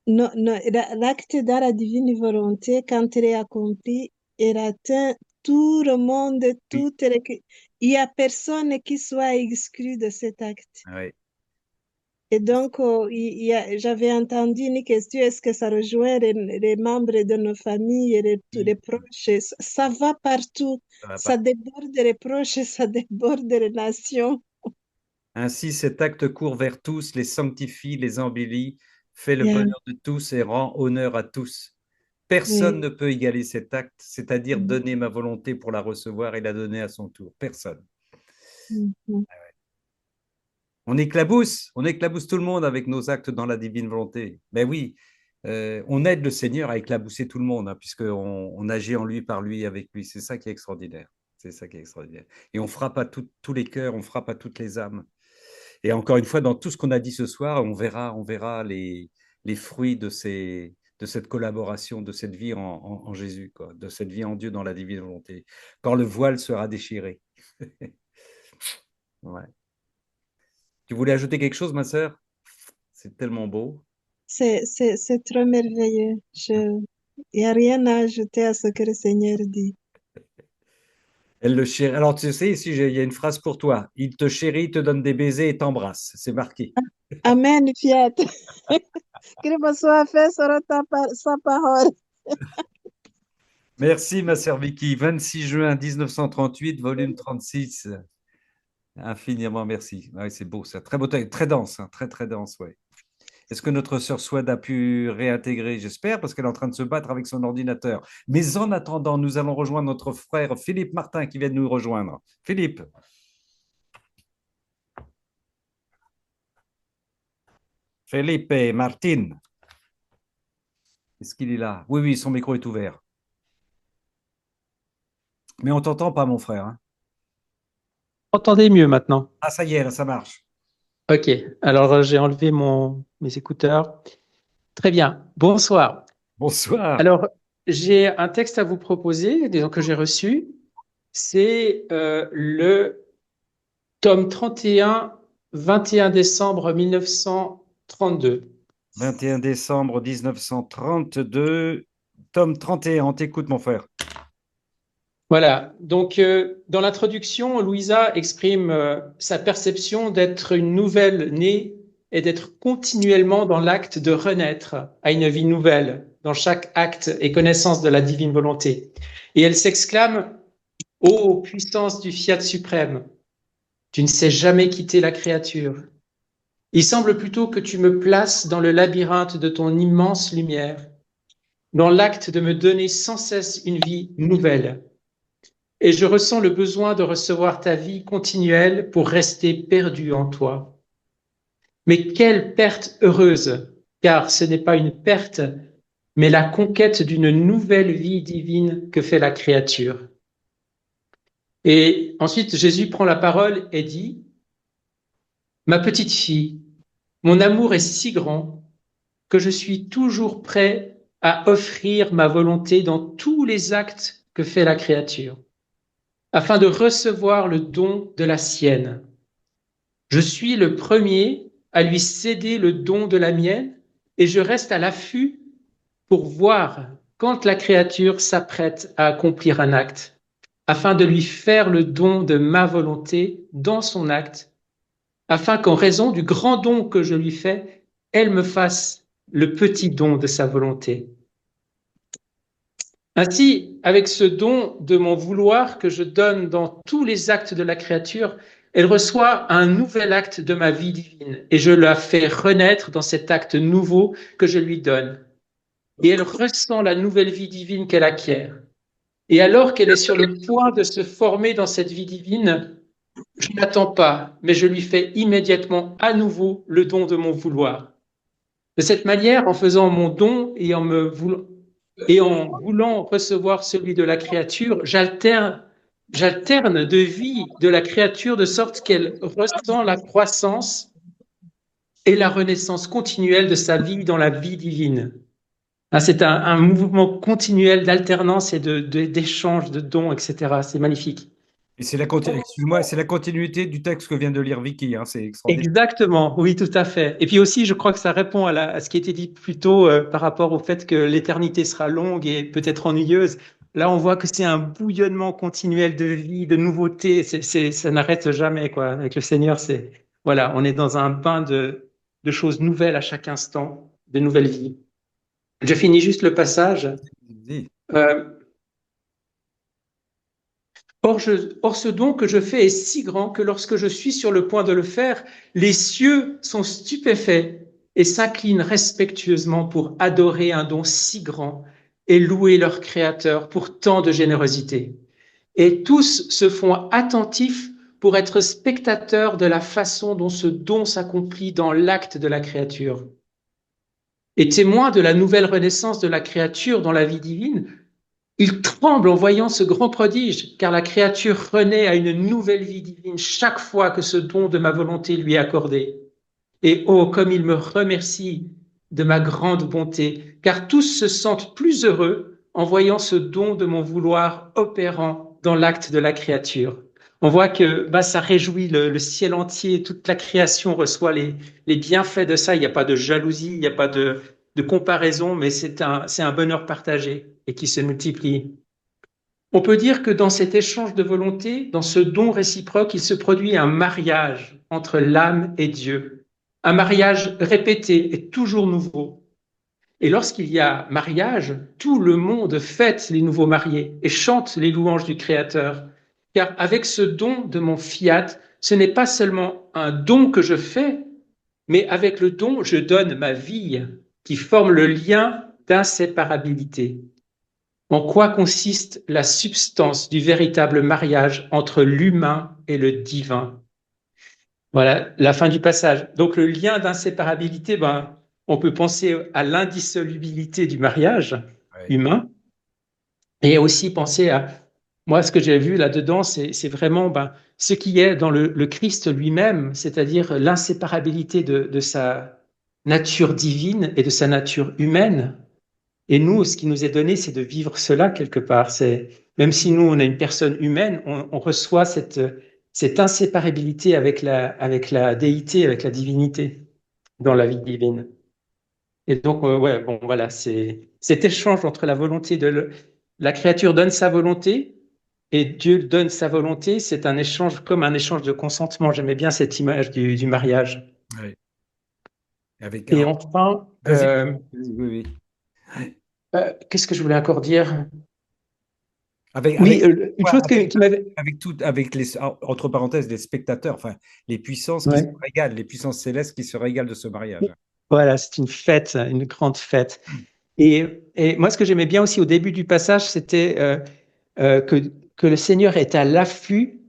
l'acte dans la divine volonté, quand il est accompli, il atteint tout le monde, Oui. il n'y a personne qui soit exclu de cet acte. Ouais. Et donc, j'avais entendu une question, est-ce que ça rejoint les membres de nos familles et les proches? Ça va partout. Ça déborde les proches, ça déborde les nations. Ainsi, cet acte court vers tous, les sanctifie, les embellit, fait le Yeah. bonheur de tous et rend honneur à tous. Personne ne peut égaler cet acte, c'est-à-dire donner ma volonté pour la recevoir et la donner à son tour. Personne. On éclabousse tout le monde avec nos actes dans la divine volonté. Ben oui, on aide le Seigneur à éclabousser tout le monde, hein, puisqu'on agit en lui, par lui, avec lui. C'est ça qui est extraordinaire. C'est ça qui est extraordinaire. Et on frappe à tous les cœurs, on frappe à toutes les âmes. Et encore une fois, dans tout ce qu'on a dit ce soir, on verra les fruits de cette collaboration, de cette vie en Jésus, quoi, de cette vie en Dieu dans la divine volonté, quand le voile sera déchiré. Ouais. Tu voulais ajouter quelque chose, ma sœur? C'est tellement beau. C'est trop merveilleux. Il n'y a rien à ajouter à ce que le Seigneur dit. Elle le chérit. Alors, tu sais, ici, il y a une phrase pour toi. Il te chérit, te donne des baisers et t'embrasse. C'est marqué. Amen, fiat. Que me soit fait selon sa parole. Merci, ma sœur Vicky. 26 juin 1938, volume 36. Infiniment merci. Ouais, c'est beau, ça. Très beau texte, très dense, hein, très, très dense, ouais. Est-ce que notre sœur Swed a pu réintégrer? J'espère, parce qu'elle est en train de se battre avec son ordinateur. Mais en attendant, nous allons rejoindre notre frère Philippe Martin qui vient de nous rejoindre. Philippe. Philippe Martin. Est-ce qu'il est là? Oui, oui, son micro est ouvert. Mais on t'entend pas, mon frère. Hein. Entendez mieux maintenant. Ah, ça y est, là, ça marche. Ok, alors j'ai enlevé mes écouteurs. Très bien, bonsoir. Bonsoir. Alors, j'ai un texte à vous proposer, disons que j'ai reçu. C'est le tome 31, 21 décembre 1932. 21 décembre 1932, tome 31. On t'écoute, mon frère. Voilà, donc dans l'introduction, Louisa exprime sa perception d'être une nouvelle née et d'être continuellement dans l'acte de renaître à une vie nouvelle, dans chaque acte et connaissance de la divine volonté. Et elle s'exclame « Ô puissance du fiat suprême, tu ne sais jamais quitter la créature. Il semble plutôt que tu me places dans le labyrinthe de ton immense lumière, dans l'acte de me donner sans cesse une vie nouvelle. Et je ressens le besoin de recevoir ta vie continuelle pour rester perdu en toi. Mais quelle perte heureuse, car ce n'est pas une perte, mais la conquête d'une nouvelle vie divine que fait la créature. » Et ensuite, Jésus prend la parole et dit « Ma petite fille, mon amour est si grand que je suis toujours prêt à offrir ma volonté dans tous les actes que fait la créature, afin de recevoir le don de la sienne. Je suis le premier à lui céder le don de la mienne et je reste à l'affût pour voir quand la créature s'apprête à accomplir un acte, afin de lui faire le don de ma volonté dans son acte, afin qu'en raison du grand don que je lui fais, elle me fasse le petit don de sa volonté. Ainsi, avec ce don de mon vouloir que je donne dans tous les actes de la créature, elle reçoit un nouvel acte de ma vie divine et je la fais renaître dans cet acte nouveau que je lui donne. Et elle ressent la nouvelle vie divine qu'elle acquiert. Et alors qu'elle est sur le point de se former dans cette vie divine, je n'attends pas, mais je lui fais immédiatement à nouveau le don de mon vouloir. De cette manière, en faisant mon don et en voulant recevoir celui de la créature, j'alterne de vie de la créature de sorte qu'elle ressent la croissance et la renaissance continuelle de sa vie dans la vie divine. C'est un mouvement continuel d'alternance et d'échange de dons, etc. C'est magnifique. Et c'est excuse-moi, c'est la continuité du texte que vient de lire Vicky. Hein, c'est extraordinaire. Exactement, oui, tout à fait. Et puis aussi, je crois que ça répond à ce qui était dit plus tôt par rapport au fait que l'éternité sera longue et peut-être ennuyeuse. Là, on voit que c'est un bouillonnement continuel de vie, de nouveautés. Ça n'arrête jamais, quoi. Avec le Seigneur, voilà, on est dans un bain de choses nouvelles à chaque instant, de nouvelles vies. Je finis juste le passage. Or, ce don que je fais est si grand que lorsque je suis sur le point de le faire, les cieux sont stupéfaits et s'inclinent respectueusement pour adorer un don si grand et louer leur Créateur pour tant de générosité. Et tous se font attentifs pour être spectateurs de la façon dont ce don s'accomplit dans l'acte de la créature. et témoin de la nouvelle renaissance de la créature dans la vie divine, il tremble en voyant ce grand prodige, car la créature renaît à une nouvelle vie divine chaque fois que ce don de ma volonté lui est accordé. Et oh, comme il me remercie de ma grande bonté, car tous se sentent plus heureux en voyant ce don de mon vouloir opérant dans l'acte de la créature. On voit que ça réjouit le ciel entier, toute la création reçoit les bienfaits de ça. Il n'y a pas de jalousie, il n'y a pas de comparaison, mais c'est un bonheur partagé et qui se multiplie. On peut dire que dans cet échange de volonté, dans ce don réciproque, il se produit un mariage entre l'âme et Dieu. Un mariage répété et toujours nouveau. Et lorsqu'il y a mariage, tout le monde fête les nouveaux mariés et chante les louanges du Créateur. Car avec ce don de mon fiat, ce n'est pas seulement un don que je fais, mais avec le don, je donne ma vie qui forme le lien d'inséparabilité. En quoi consiste la substance du véritable mariage entre l'humain et le divin? Voilà la fin du passage. Donc le lien d'inséparabilité, on peut penser à l'indissolubilité du mariage humain et aussi penser à, moi ce que j'ai vu là-dedans, c'est vraiment ce qui est dans le Christ lui-même, c'est-à-dire l'inséparabilité de sa nature divine et de sa nature humaine. Et nous, ce qui nous est donné, c'est de vivre cela quelque part. Même si nous, on est une personne humaine, on reçoit cette inséparabilité avec la déité, avec la divinité dans la vie divine. Et donc, voilà, c'est cet échange entre la volonté la créature donne sa volonté et Dieu donne sa volonté. C'est un échange comme un échange de consentement. J'aimais bien cette image du mariage. Oui. Et enfin, oui. qu'est-ce que je voulais encore dire? Une chose qui m'avait... Avec les, entre parenthèses, les spectateurs, enfin, les puissances qui se régalent, les puissances célestes qui se régalent de ce mariage. Voilà, c'est une fête, une grande fête. Et moi, ce que j'aimais bien aussi au début du passage, c'était que le Seigneur est à l'affût.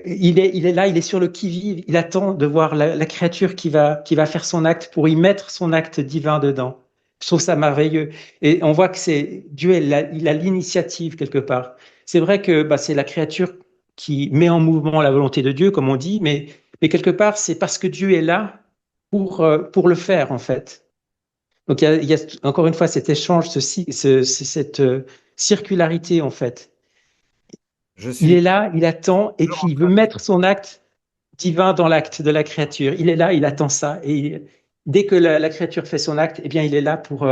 Il est là, il est sur le qui-vive. Il attend de voir la créature qui va faire son acte pour y mettre son acte divin dedans. Je trouve ça merveilleux. Et on voit que c'est Dieu, il a l'initiative quelque part. C'est vrai que c'est la créature qui met en mouvement la volonté de Dieu, comme on dit, mais quelque part, c'est parce que Dieu est là pour le faire, en fait. Donc, il y a encore une fois cet échange, cette circularité, en fait. Il est là, il attend, et puis il veut mettre son acte divin dans l'acte de la créature. Il est là, il attend ça. Et dès que la créature fait son acte, eh bien, il est là pour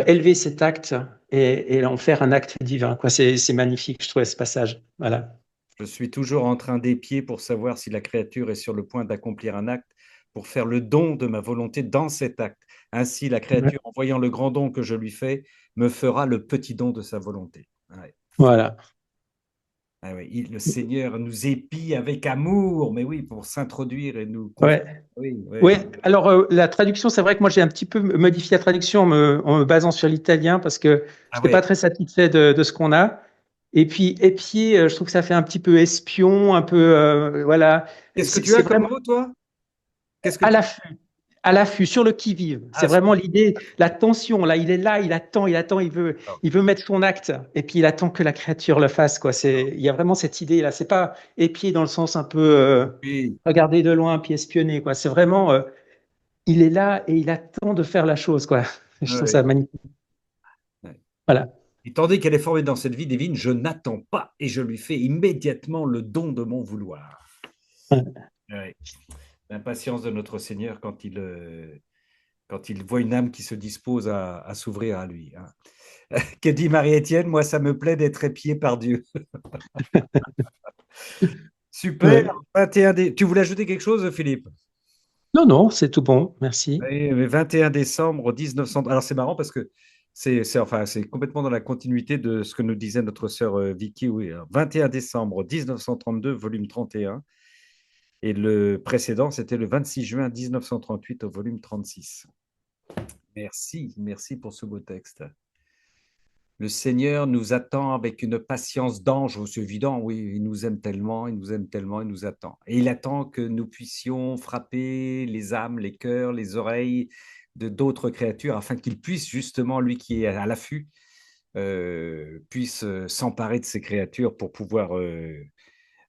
élever cet acte et en faire un acte divin. C'est magnifique, je trouvais, ce passage. Voilà. Je suis toujours en train d'épier pour savoir si la créature est sur le point d'accomplir un acte pour faire le don de ma volonté dans cet acte. Ainsi, la créature, en voyant le grand don que je lui fais, me fera le petit don de sa volonté. Ouais. Voilà. Ah oui, le Seigneur nous épie avec amour, mais oui, pour s'introduire et nous... Oui. Alors, la traduction, c'est vrai que moi, j'ai un petit peu modifié la traduction en me basant sur l'italien parce que je n'étais pas très satisfait de ce qu'on a. Et puis, épier, je trouve que ça fait un petit peu espion, un peu... voilà. Qu'est-ce que tu as comme mot, toi? À l'affût, sur le qui-vive. C'est vraiment l'idée, la tension. Là, il est là, il attend, il veut mettre son acte, et puis il attend que la créature le fasse. Il y a vraiment cette idée-là. C'est pas épier dans le sens un peu regarder de loin, puis espionner. C'est vraiment, il est là et il attend de faire la chose. Je trouve ça magnifique. Voilà. Et tandis qu'elle est formée dans cette vie divine, je n'attends pas et je lui fais immédiatement le don de mon vouloir. L'impatience de notre Seigneur quand il voit une âme qui se dispose à s'ouvrir à lui. Que dit Marie-Étienne? Moi, ça me plaît d'être épié par Dieu. Super. 21 Tu voulais ajouter quelque chose, Philippe? Non, c'est tout bon. Merci. Oui, mais 21 décembre 1900. Alors, c'est marrant parce que c'est complètement dans la continuité de ce que nous disait notre sœur Vicky. Oui. Alors, 21 décembre 1932, volume 31. Et le précédent, c'était le 26 juin 1938 au volume 36. Merci pour ce beau texte. Le Seigneur nous attend avec une patience d'ange. C'est évident, oui, il nous aime tellement, il nous aime tellement, il nous attend. Et il attend que nous puissions frapper les âmes, les cœurs, les oreilles de d'autres créatures afin qu'il puisse justement, lui qui est à l'affût, puisse s'emparer de ces créatures pour pouvoir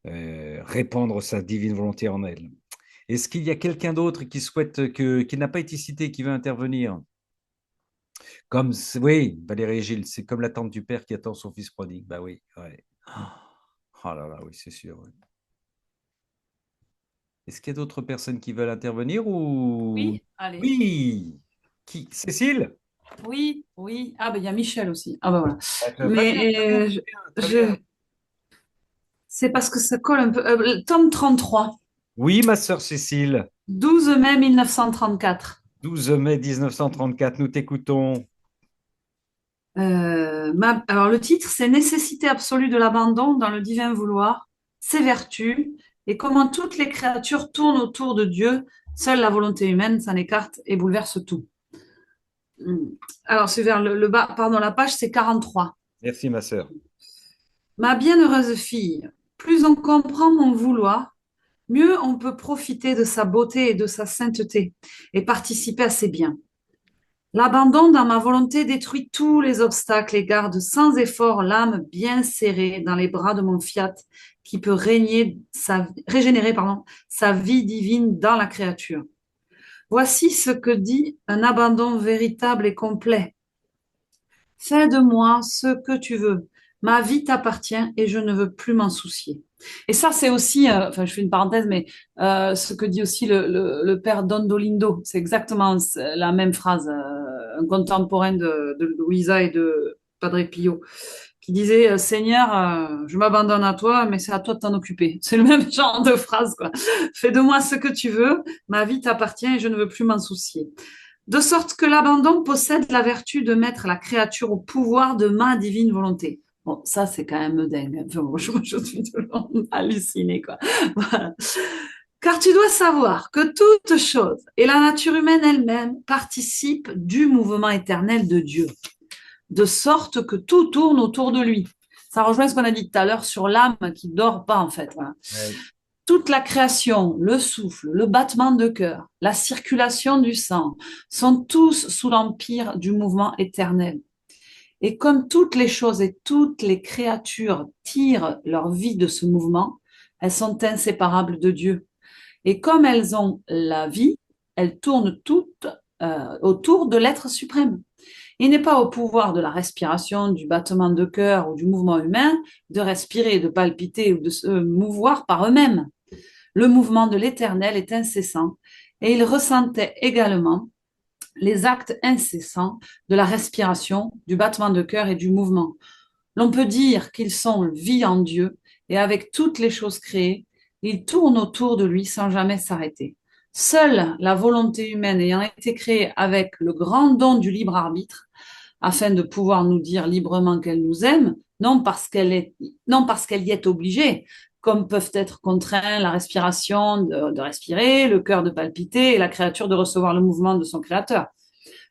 répandre sa divine volonté en elles. Est-ce qu'il y a quelqu'un d'autre qui souhaite qui n'a pas été cité, qui veut intervenir? Comme, oui, Valérie et Gilles, c'est comme l'attente du père qui attend son fils prodigue. Bah oui, ouais. Oh là là, oui, c'est sûr. Ouais. Est-ce qu'il y a d'autres personnes qui veulent intervenir ou... Oui, allez. Oui. Qui? Cécile? Oui, oui. Ah, ben il y a Michel aussi. Ah, ben voilà. Très Mais bien, très bien. c'est parce que ça colle un peu. Tome 33, Oui, ma sœur Cécile. 12 mai 1934. 12 mai 1934, nous t'écoutons. Alors, le titre, c'est Nécessité absolue de l'abandon dans le divin vouloir, ses vertus, et comment toutes les créatures tournent autour de Dieu. Seule la volonté humaine s'en écarte et bouleverse tout. Alors, c'est vers le bas, pardon, la page, c'est 43. Merci, ma sœur. Ma bienheureuse fille, plus on comprend mon vouloir, mieux on peut profiter de sa beauté et de sa sainteté et participer à ses biens. L'abandon dans ma volonté détruit tous les obstacles et garde sans effort l'âme bien serrée dans les bras de mon fiat qui peut régénérer sa vie divine dans la créature. Voici ce que dit un abandon véritable et complet. Fais de moi ce que tu veux. Ma vie t'appartient et je ne veux plus m'en soucier. Et ça, c'est aussi, enfin, je fais une parenthèse, mais ce que dit aussi le père Dondolindo. C'est exactement la même phrase. Un contemporain de Louisa et de Padre Pio, qui disait Seigneur, je m'abandonne à toi, mais c'est à toi de t'en occuper. C'est le même genre de phrase, quoi. Fais de moi ce que tu veux. Ma vie t'appartient et je ne veux plus m'en soucier. De sorte que l'abandon possède la vertu de mettre la créature au pouvoir de ma divine volonté. Bon, ça, c'est quand même dingue. Enfin, je suis toujours hallucinée, quoi. Voilà. Car tu dois savoir que toute chose, et la nature humaine elle-même, participe du mouvement éternel de Dieu, de sorte que tout tourne autour de lui. Ça rejoint ce qu'on a dit tout à l'heure sur l'âme qui dort pas, en fait. Voilà. Ouais. Toute la création, le souffle, le battement de cœur, la circulation du sang sont tous sous l'empire du mouvement éternel. Et comme toutes les choses et toutes les créatures tirent leur vie de ce mouvement, elles sont inséparables de Dieu. Et comme elles ont la vie, elles tournent toutes autour de l'être suprême. Il n'est pas au pouvoir de la respiration, du battement de cœur ou du mouvement humain de respirer, de palpiter ou de se mouvoir par eux-mêmes. Le mouvement de l'Éternel est incessant et il ressentait également les actes incessants de la respiration, du battement de cœur et du mouvement. L'on peut dire qu'ils sont vie en Dieu et avec toutes les choses créées, ils tournent autour de lui sans jamais s'arrêter. Seule la volonté humaine ayant été créée avec le grand don du libre arbitre, afin de pouvoir nous dire librement qu'elle nous aime, non parce qu'elle y est obligée, comme peuvent être contraints la respiration de respirer, le cœur de palpiter et la créature de recevoir le mouvement de son créateur.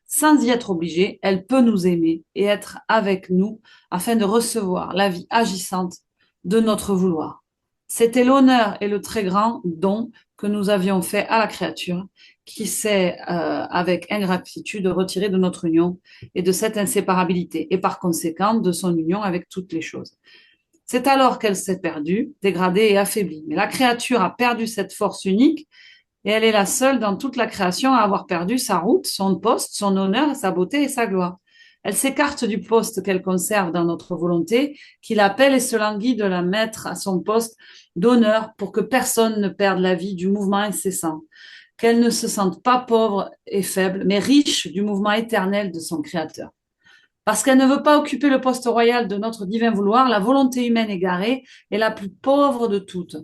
Sans y être obligée, elle peut nous aimer et être avec nous afin de recevoir la vie agissante de notre vouloir. C'était l'honneur et le très grand don que nous avions fait à la créature qui s'est, avec ingratitude, retirée de notre union et de cette inséparabilité et par conséquent de son union avec toutes les choses. C'est alors qu'elle s'est perdue, dégradée et affaiblie. Mais la créature a perdu cette force unique et elle est la seule dans toute la création à avoir perdu sa route, son poste, son honneur, sa beauté et sa gloire. Elle s'écarte du poste qu'elle conserve dans notre volonté, qui l'appelle et se languit de la mettre à son poste d'honneur pour que personne ne perde la vie du mouvement incessant, qu'elle ne se sente pas pauvre et faible, mais riche du mouvement éternel de son Créateur. Parce qu'elle ne veut pas occuper le poste royal de notre divin vouloir, la volonté humaine égarée est la plus pauvre de toutes.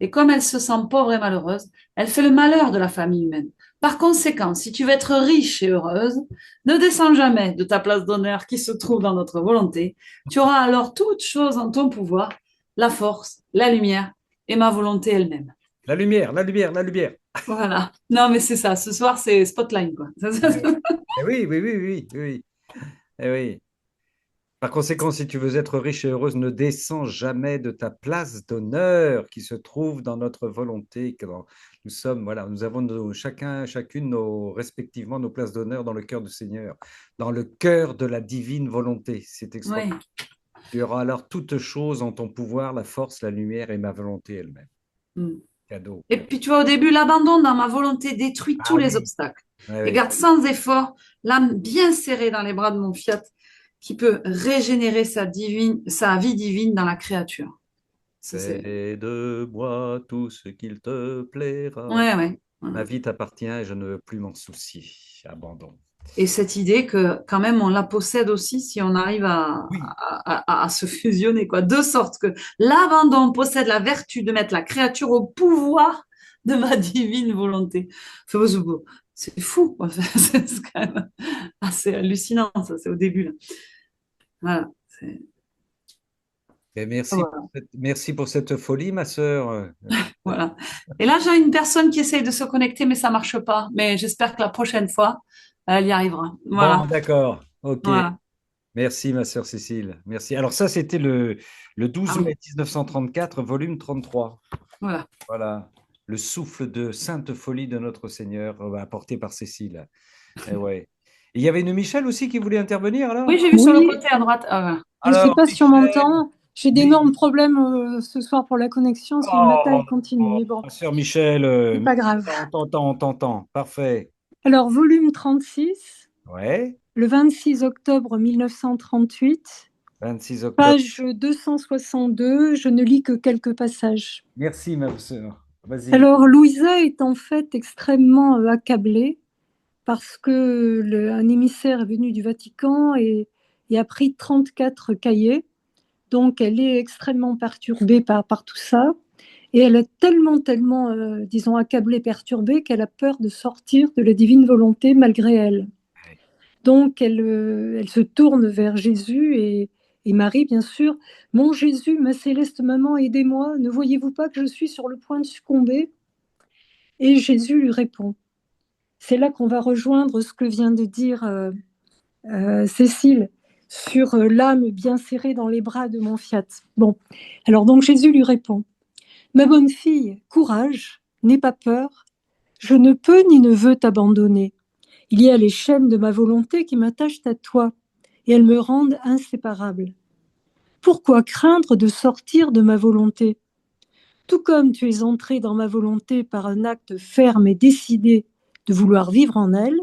Et comme elle se sent pauvre et malheureuse, elle fait le malheur de la famille humaine. Par conséquent, si tu veux être riche et heureuse, ne descends jamais de ta place d'honneur qui se trouve dans notre volonté. Tu auras alors toutes choses en ton pouvoir, la force, la lumière et ma volonté elle-même. La lumière, la lumière, la lumière. Voilà. Non, mais c'est ça. Ce soir, c'est Spotlight, quoi. Oui, oui, oui, oui, oui. Eh oui. Par conséquent, si tu veux être riche et heureuse, ne descends jamais de ta place d'honneur qui se trouve dans notre volonté. Nous sommes, voilà, nous avons chacune respectivement nos places d'honneur dans le cœur du Seigneur, dans le cœur de la divine volonté. C'est extraordinaire. Oui. Tu auras alors toutes choses en ton pouvoir, la force, la lumière et ma volonté elle-même. Mm. Cadeau. Et puis tu vois, au début, l'abandon dans ma volonté détruit tous les oui. obstacles. Ouais, Et ouais. garde sans effort l'âme bien serrée dans les bras de mon fiat qui peut régénérer sa vie divine dans la créature. Fais de moi tout ce qu'il te plaira. Ouais. Ma vie t'appartient et je ne veux plus m'en soucier. Abandon. Et cette idée que quand même on la possède aussi si on arrive à se fusionner, quoi. De sorte que l'abandon possède la vertu de mettre la créature au pouvoir de ma divine volonté. C'est fou, quoi. C'est quand même assez hallucinant, ça, c'est au début, là. Voilà. Et merci, Voilà. merci pour cette folie, ma sœur. Voilà. Et là, j'ai une personne qui essaye de se connecter, mais ça marche pas. Mais j'espère que la prochaine fois, elle y arrivera. Voilà. Bon, d'accord. Ok. Voilà. Merci, ma sœur Cécile. Merci. Alors, ça, c'était le 12 mai 1934, volume 33. Voilà. Voilà. Le souffle de sainte folie de notre Seigneur, apporté par Cécile. Et ouais. Et il y avait une Michel aussi qui voulait intervenir, alors? Oui, j'ai vu sur le côté à droite. Je ne sais pas si on m'entend. J'ai d'énormes oui. problèmes ce soir pour la connexion. C'est une bataille continue. Mais bon, Ma sœur Michel, c'est pas grave. on t'entend. Parfait. Alors, volume 36, Ouais. le 26 octobre 1938, 26 octobre. page 262. Je ne lis que quelques passages. Merci, ma sœur. Vas-y. Alors, Louisa est en fait extrêmement accablée parce que un émissaire est venu du Vatican et a pris 34 cahiers. Donc, elle est extrêmement perturbée par tout ça. Et elle est tellement, disons, accablée, perturbée, qu'elle a peur de sortir de la divine volonté malgré elle. Donc, elle se tourne vers Jésus et Marie, bien sûr. « Mon Jésus, ma céleste maman, aidez-moi. Ne voyez-vous pas que je suis sur le point de succomber ?» Et Jésus lui répond. C'est là qu'on va rejoindre ce que vient de dire Cécile sur l'âme bien serrée dans les bras de mon fiat. Bon, alors donc Jésus lui répond. Ma bonne fille, courage, n'aie pas peur. Je ne peux ni ne veux t'abandonner. Il y a les chaînes de ma volonté qui m'attachent à toi et elles me rendent inséparable. Pourquoi craindre de sortir de ma volonté? Tout comme tu es entré dans ma volonté par un acte ferme et décidé de vouloir vivre en elle,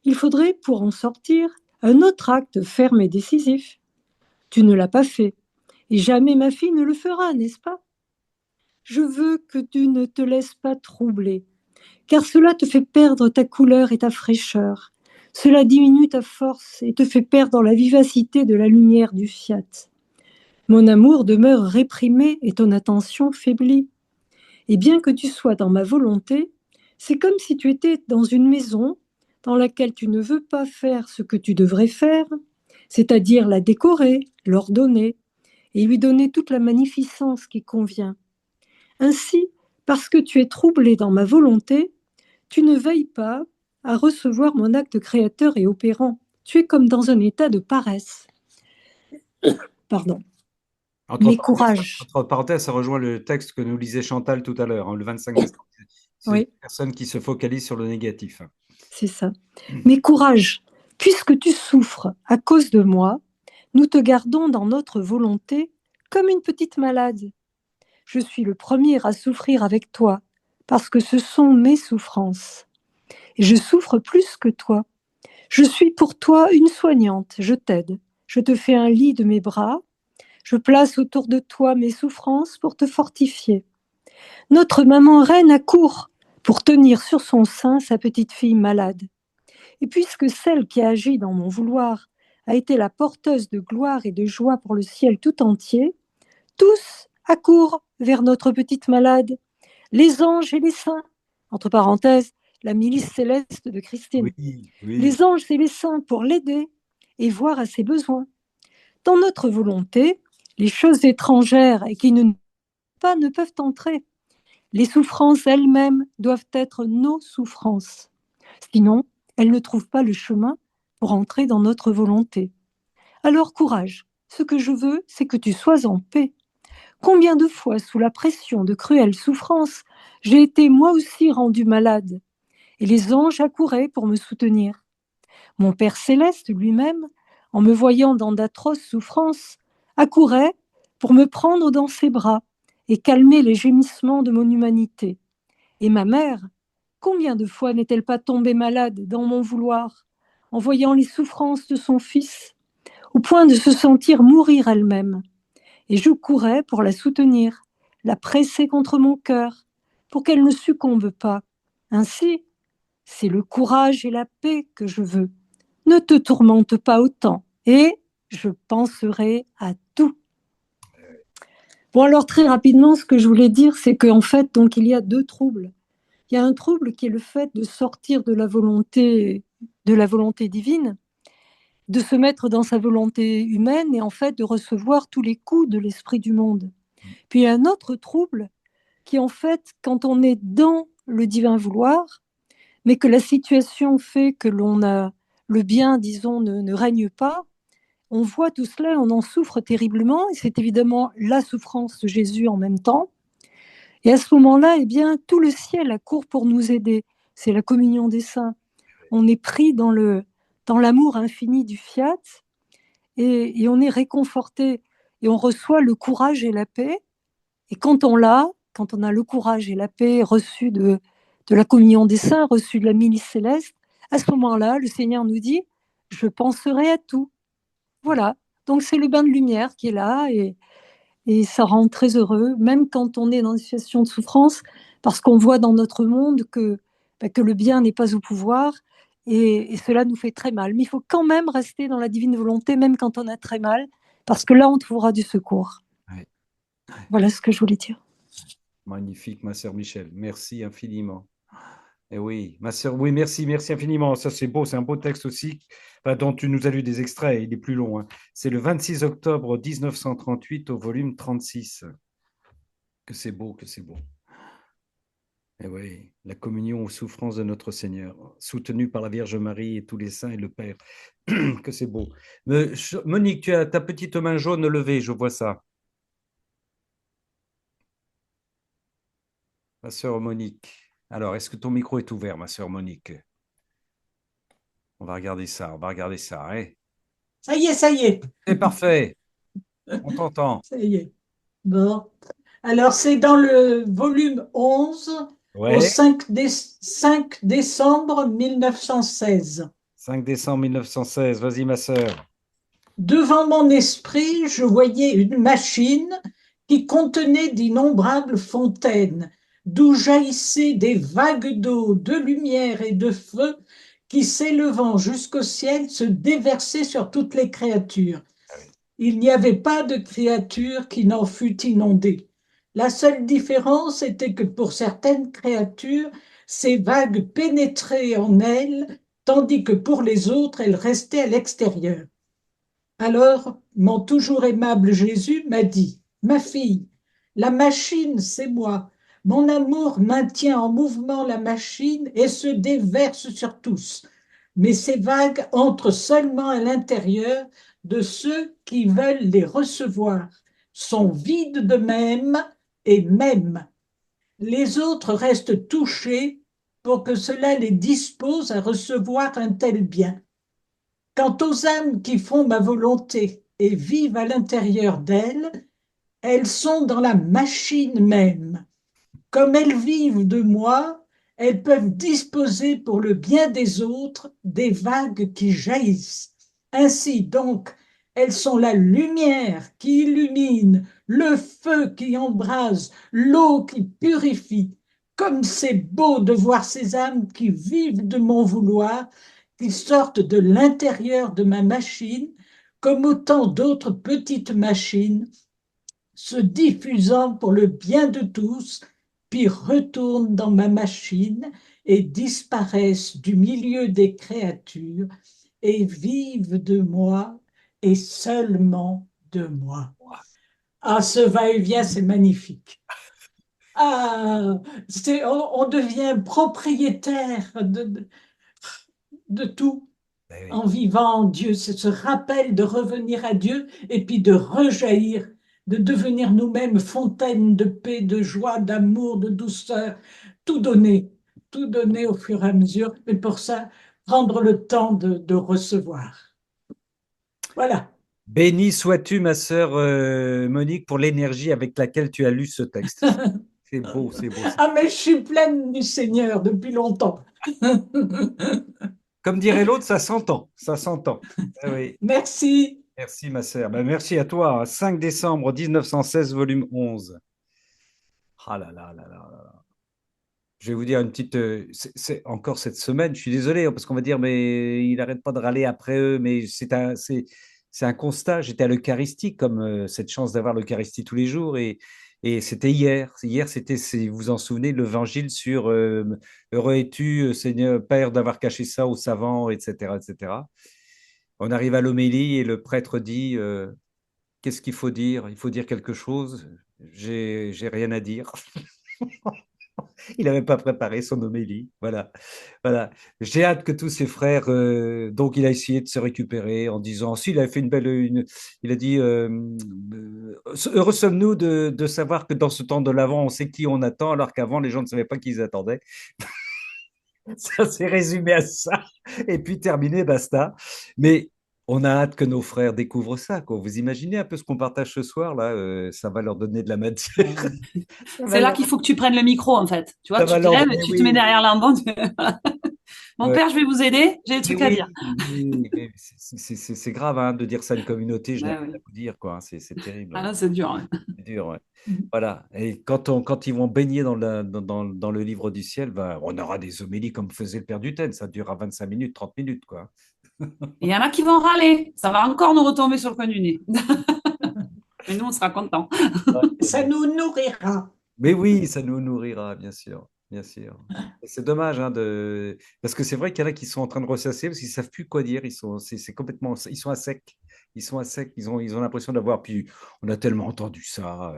il faudrait, pour en sortir, un autre acte ferme et décisif. Tu ne l'as pas fait, et jamais ma fille ne le fera, n'est-ce pas? Je veux que tu ne te laisses pas troubler, car cela te fait perdre ta couleur et ta fraîcheur. Cela diminue ta force et te fait perdre la vivacité de la lumière du fiat. Mon amour demeure réprimé et ton attention faiblit. Et bien que tu sois dans ma volonté, c'est comme si tu étais dans une maison dans laquelle tu ne veux pas faire ce que tu devrais faire, c'est-à-dire la décorer, l'ordonner, et lui donner toute la magnificence qui convient. Ainsi, parce que tu es troublé dans ma volonté, tu ne veilles pas à recevoir mon acte créateur et opérant. Tu es comme dans un état de paresse. Pardon. Mais courage. Entre parenthèses, ça rejoint le texte que nous lisait Chantal tout à l'heure, hein, le 25 décembre. C'est une personne qui se focalise sur le négatif. C'est ça. Mais courage, puisque tu souffres à cause de moi, nous te gardons dans notre volonté comme une petite malade. Je suis le premier à souffrir avec toi, parce que ce sont mes souffrances. Et je souffre plus que toi. Je suis pour toi une soignante, je t'aide. Je te fais un lit de mes bras. Je place autour de toi mes souffrances pour te fortifier. Notre maman reine accourt pour tenir sur son sein sa petite fille malade. Et puisque celle qui agit dans mon vouloir a été la porteuse de gloire et de joie pour le ciel tout entier, tous accourent vers notre petite malade, les anges et les saints, entre parenthèses, la milice céleste de Christine, les anges et les saints pour l'aider et voir à ses besoins. Dans notre volonté, les choses étrangères et qui ne peuvent entrer. Les souffrances elles-mêmes doivent être nos souffrances. Sinon, elles ne trouvent pas le chemin pour entrer dans notre volonté. Alors courage, ce que je veux, c'est que tu sois en paix. Combien de fois, sous la pression de cruelles souffrances, j'ai été moi aussi rendue malade, et les anges accouraient pour me soutenir. Mon Père céleste lui-même, en me voyant dans d'atroces souffrances, accourait pour me prendre dans ses bras et calmer les gémissements de mon humanité. Et ma mère, combien de fois n'est-elle pas tombée malade dans mon vouloir, en voyant les souffrances de son fils, au point de se sentir mourir elle-même. Et je courais pour la soutenir, la presser contre mon cœur, pour qu'elle ne succombe pas. Ainsi, c'est le courage et la paix que je veux. Ne te tourmente pas autant, et je penserai à tout. Bon, alors très rapidement, ce que je voulais dire, c'est qu'en fait, donc, il y a deux troubles. Il y a un trouble qui est le fait de sortir de la volonté divine, de se mettre dans sa volonté humaine et en fait de recevoir tous les coups de l'esprit du monde. Puis il y a un autre trouble qui en fait, quand on est dans le divin vouloir, mais que la situation fait que l'on a le bien, disons, ne règne pas, on voit tout cela, on en souffre terriblement, et c'est évidemment la souffrance de Jésus en même temps. Et à ce moment-là, eh bien, tout le ciel accourt pour nous aider. C'est la communion des saints. On est pris dans l'amour infini du fiat, et on est réconforté, et on reçoit le courage et la paix. Et quand on a le courage et la paix reçus de la communion des saints, reçus de la milice céleste, à ce moment-là, le Seigneur nous dit « Je penserai à tout ». Voilà, donc c'est le bain de lumière qui est là, et ça rend très heureux, même quand on est dans une situation de souffrance, parce qu'on voit dans notre monde que le bien n'est pas au pouvoir, et cela nous fait très mal. Mais il faut quand même rester dans la divine volonté, même quand on a très mal, parce que là, on trouvera du secours. Ouais. Voilà ce que je voulais dire. Magnifique, ma sœur Michel. Merci infiniment. Et oui, ma sœur, oui, merci infiniment. Ça, c'est beau, c'est un beau texte aussi, dont tu nous as lu des extraits, il est plus long. Hein. C'est le 26 octobre 1938 au volume 36. Que c'est beau, que c'est beau. Et oui, la communion aux souffrances de notre Seigneur, soutenue par la Vierge Marie et tous les saints et le Père. Que c'est beau. Monique, tu as ta petite main jaune levée, je vois ça. Ma sœur Monique. Alors, est-ce que ton micro est ouvert, ma sœur Monique? On va regarder ça, hein. Ça y est. C'est parfait. On t'entend. Ça y est. Bon. Alors, c'est dans le volume 11, Ouais. au 5 décembre 1916. 5 décembre 1916. Vas-y, ma sœur. Devant mon esprit, je voyais une machine qui contenait d'innombrables fontaines, d'où jaillissaient des vagues d'eau, de lumière et de feu qui, s'élevant jusqu'au ciel, se déversaient sur toutes les créatures. Il n'y avait pas de créature qui n'en fût inondée. La seule différence était que pour certaines créatures, ces vagues pénétraient en elles, tandis que pour les autres, elles restaient à l'extérieur. Alors, mon toujours aimable Jésus m'a dit, « Ma fille, la machine, c'est moi. Mon amour maintient en mouvement la machine et se déverse sur tous. Mais ces vagues entrent seulement à l'intérieur de ceux qui veulent les recevoir, sont vides de même et même. Les autres restent touchés pour que cela les dispose à recevoir un tel bien. Quant aux âmes qui font ma volonté et vivent à l'intérieur d'elles, elles sont dans la machine même. Comme elles vivent de moi, elles peuvent disposer pour le bien des autres des vagues qui jaillissent. Ainsi donc, elles sont la lumière qui illumine, le feu qui embrase, l'eau qui purifie. Comme c'est beau de voir ces âmes qui vivent de mon vouloir, qui sortent de l'intérieur de ma machine, comme autant d'autres petites machines, se diffusant pour le bien de tous, puis retournent dans ma machine et disparaissent du milieu des créatures et vivent de moi et seulement de moi. Ah, ce va-et-vient, c'est magnifique. Ah, on devient propriétaire de tout. Ben en oui. vivant en Dieu. C'est ce rappel de revenir à Dieu et puis de rejaillir, de devenir nous-mêmes fontaine de paix, de joie, d'amour, de douceur, tout donner au fur et à mesure. Mais pour ça, prendre le temps de recevoir. Voilà. Béni sois-tu, ma sœur Monique, pour l'énergie avec laquelle tu as lu ce texte. C'est beau, c'est beau. Ah, mais je suis pleine du Seigneur depuis longtemps. Comme dirait l'autre, ça s'entend, ça s'entend. Ah oui. Merci. Merci, ma sœur. Ben, merci à toi. 5 décembre 1916, volume 11. Ah là là là là là là. Je vais vous dire une petite. C'est encore cette semaine, je suis désolé, hein, parce qu'on va dire, mais il n'arrête pas de râler après eux, mais c'est un constat. J'étais à l'Eucharistie, comme cette chance d'avoir l'Eucharistie tous les jours, et c'était hier. Hier, c'était, vous vous en souvenez, l'évangile sur Heureux es-tu, Seigneur, Père, d'avoir caché ça aux savants, etc., etc. On arrive à l'homélie et le prêtre dit qu'est-ce qu'il faut dire? Il faut dire quelque chose. J'ai rien à dire. Il n'avait pas préparé son homélie. Voilà. Voilà. J'ai hâte que tous ses frères. Donc, il a essayé de se récupérer en disant si, il avait fait une belle. Il a dit heureux sommes-nous de savoir que dans ce temps de l'Avent, on sait qui on attend, alors qu'avant, les gens ne savaient pas qui ils attendaient. Ça s'est résumé à ça. Et puis terminé, basta. Mais on a hâte que nos frères découvrent ça, quoi. Vous imaginez un peu ce qu'on partage ce soir, là, ça va leur donner de la matière. C'est là qu'il faut que tu prennes le micro, en fait. Tu vois, Ça tu va te leur lèves, donner, tu te mets oui. derrière l'amban. Mon Ouais. père, je vais vous aider, j'ai des Mais trucs à oui, dire. mais c'est grave hein, de dire ça à une communauté, je n'ai Ouais, rien oui. à vous dire, quoi. Hein, c'est terrible. Ah là, c'est dur. Ouais. C'est dur, ouais. Voilà. Et quand ils vont baigner dans le livre du ciel, ben, on aura des homélies comme faisait le Père Dutène. Ça durera 25 minutes, 30 minutes, quoi. Il y en a qui vont râler. Ça va encore nous retomber sur le coin du nez. Mais nous, on sera contents. Ça nous nourrira. Mais oui, ça nous nourrira, bien sûr. Bien sûr. Et c'est dommage, hein, parce que c'est vrai qu'il y en a qui sont en train de ressasser parce qu'ils ne savent plus quoi dire. C'est complètement, ils sont à sec. Ils sont à sec. Ils ont l'impression d'avoir. Puis on a tellement entendu ça.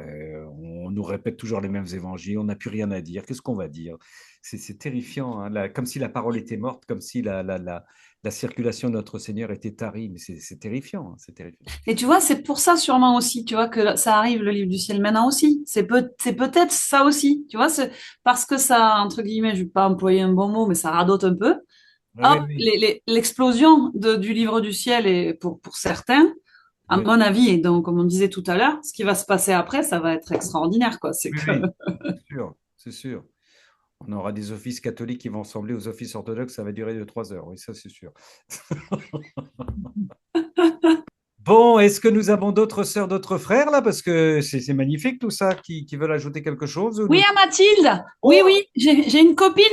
On nous répète toujours les mêmes évangiles. On n'a plus rien à dire. Qu'est-ce qu'on va dire? C'est terrifiant, hein, comme si la parole était morte, comme si la circulation de notre Seigneur était tarie. Mais c'est terrifiant, hein, c'est terrifiant. Et tu vois, c'est pour ça sûrement aussi, tu vois, que ça arrive, le livre du ciel maintenant aussi. C'est peut-être ça aussi, tu vois, c'est parce que ça, entre guillemets, je vais pas employer un bon mot, mais ça radote un peu. Oui, Hop, oui, l'explosion du livre du ciel est pour certains, à oui. mon avis, et donc, comme on disait tout à l'heure, ce qui va se passer après, ça va être extraordinaire, quoi. C'est Oui, que, oui, c'est sûr, c'est sûr. On aura des offices catholiques qui vont ressembler aux offices orthodoxes, ça va durer 2-3 heures, oui, ça c'est sûr. Bon, est-ce que nous avons d'autres sœurs, d'autres frères là? Parce que c'est magnifique tout ça, qui veulent ajouter quelque chose ou oui, nous... à Mathilde. Oui, Oh, oui, j'ai une copine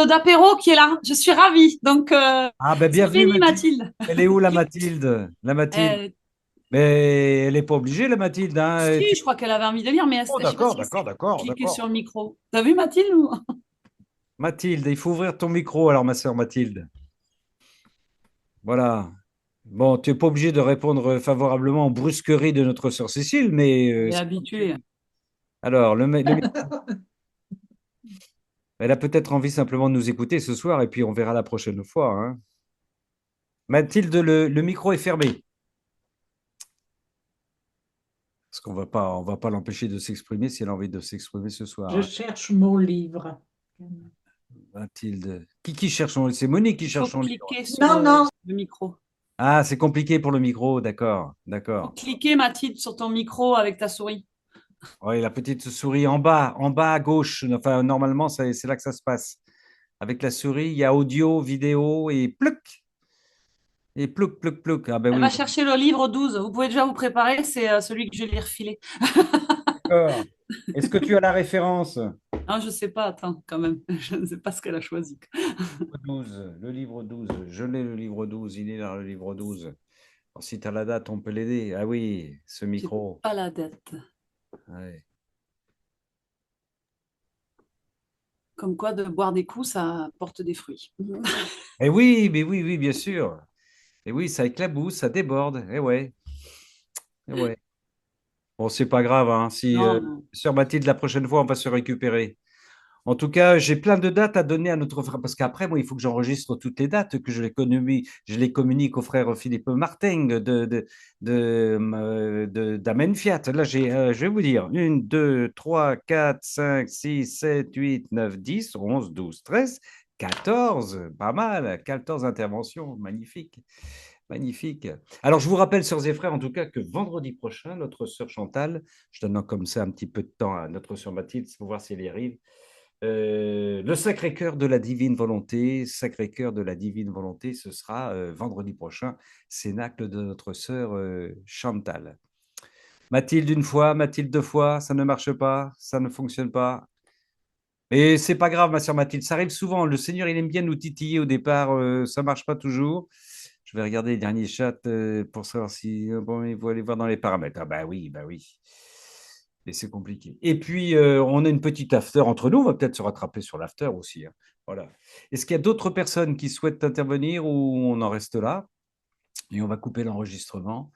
d'apéro qui est là. Je suis ravie. Donc, ah ben c'est bienvenue béni, Mathilde. Mathilde. Elle est où la Mathilde? La Mathilde. Euh, Mais elle n'est pas obligée la Mathilde, hein. Si, je crois qu'elle avait envie de lire, mais Oh je sais pas d'accord, si elle d'accord, s'est d'accord, cliquée d'accord. sur le micro. T'as vu Mathilde ou... Mathilde, il faut ouvrir ton micro alors ma sœur Mathilde. Voilà. Bon, tu n'es pas obligé de répondre favorablement aux brusqueries de notre sœur Cécile, mais Elle est c'est comme tu habituée. veux. Alors, elle a peut-être envie simplement de nous écouter ce soir et puis on verra la prochaine fois. Hein. Mathilde, le micro est fermé. Parce qu'on on va pas l'empêcher de s'exprimer si elle a envie de s'exprimer ce soir. Je Hein. cherche mon livre. Mathilde. Qui cherche son... C'est Monique qui Il faut cherche son livre. cliquer sur Non, non, le micro. Ah, c'est compliqué pour le micro, d'accord, Il faut d'accord. cliquer Mathilde sur ton micro avec ta souris. Oui, la petite souris en bas à gauche. Enfin, normalement, c'est là que ça se passe. Avec la souris, il y a audio, vidéo et pluc. Et plouc, plouc, plouc. Ah ben Elle va oui, chercher le livre 12. Vous pouvez déjà vous préparer, c'est celui que je vais lui refiler. d'accord. Est-ce que tu as la référence? Non, je sais pas, attends, quand même. Je ne sais pas ce qu'elle a choisi. 12, le livre 12. Je l'ai, le livre 12. Il est là, le livre 12. Alors, si tu as la date, on peut l'aider. Ah oui, ce J'ai micro. pas la date. Ouais. Comme quoi, de boire des coups, ça porte des fruits. Eh oui, mais oui, oui, bien sûr. Et oui, ça éclabousse, ça déborde. Eh ouais, eh ouais. Bon, c'est pas grave, hein. Si Non, non. Sœur Mathilde, la prochaine fois, on va se récupérer. En tout cas, j'ai plein de dates à donner à notre frère, parce qu'après, moi, il faut que j'enregistre toutes les dates, que je les communique au frère Philippe Martin d'Amen Fiat. Là, je vais vous dire, 1, 2, 3, 4, 5, 6, 7, 8, 9, 10, 11, 12, 13, 14, pas mal, 14 interventions, magnifique. Magnifique. Alors, je vous rappelle, sœurs et frères, en tout cas, que vendredi prochain, notre sœur Chantal, je donne comme ça un petit peu de temps à notre sœur Mathilde pour voir si elle y arrive, le Sacré-Cœur de la Divine Volonté, Sacré-Cœur de la Divine Volonté, ce sera vendredi prochain, cénacle de notre sœur Chantal. Mathilde une fois, Mathilde deux fois, ça ne marche pas, ça ne fonctionne pas. Et c'est pas grave, ma sœur Mathilde, ça arrive souvent. Le Seigneur, il aime bien nous titiller au départ, ça marche pas toujours. Je vais regarder les derniers chats pour savoir si bon, il faut aller voir dans les paramètres. Ah bah oui, bah oui. Et c'est compliqué. Et puis, on a une petite after entre nous. On va peut-être se rattraper sur l'after aussi, hein. Voilà. Est-ce qu'il y a d'autres personnes qui souhaitent intervenir ou on en reste là? Et on va couper l'enregistrement.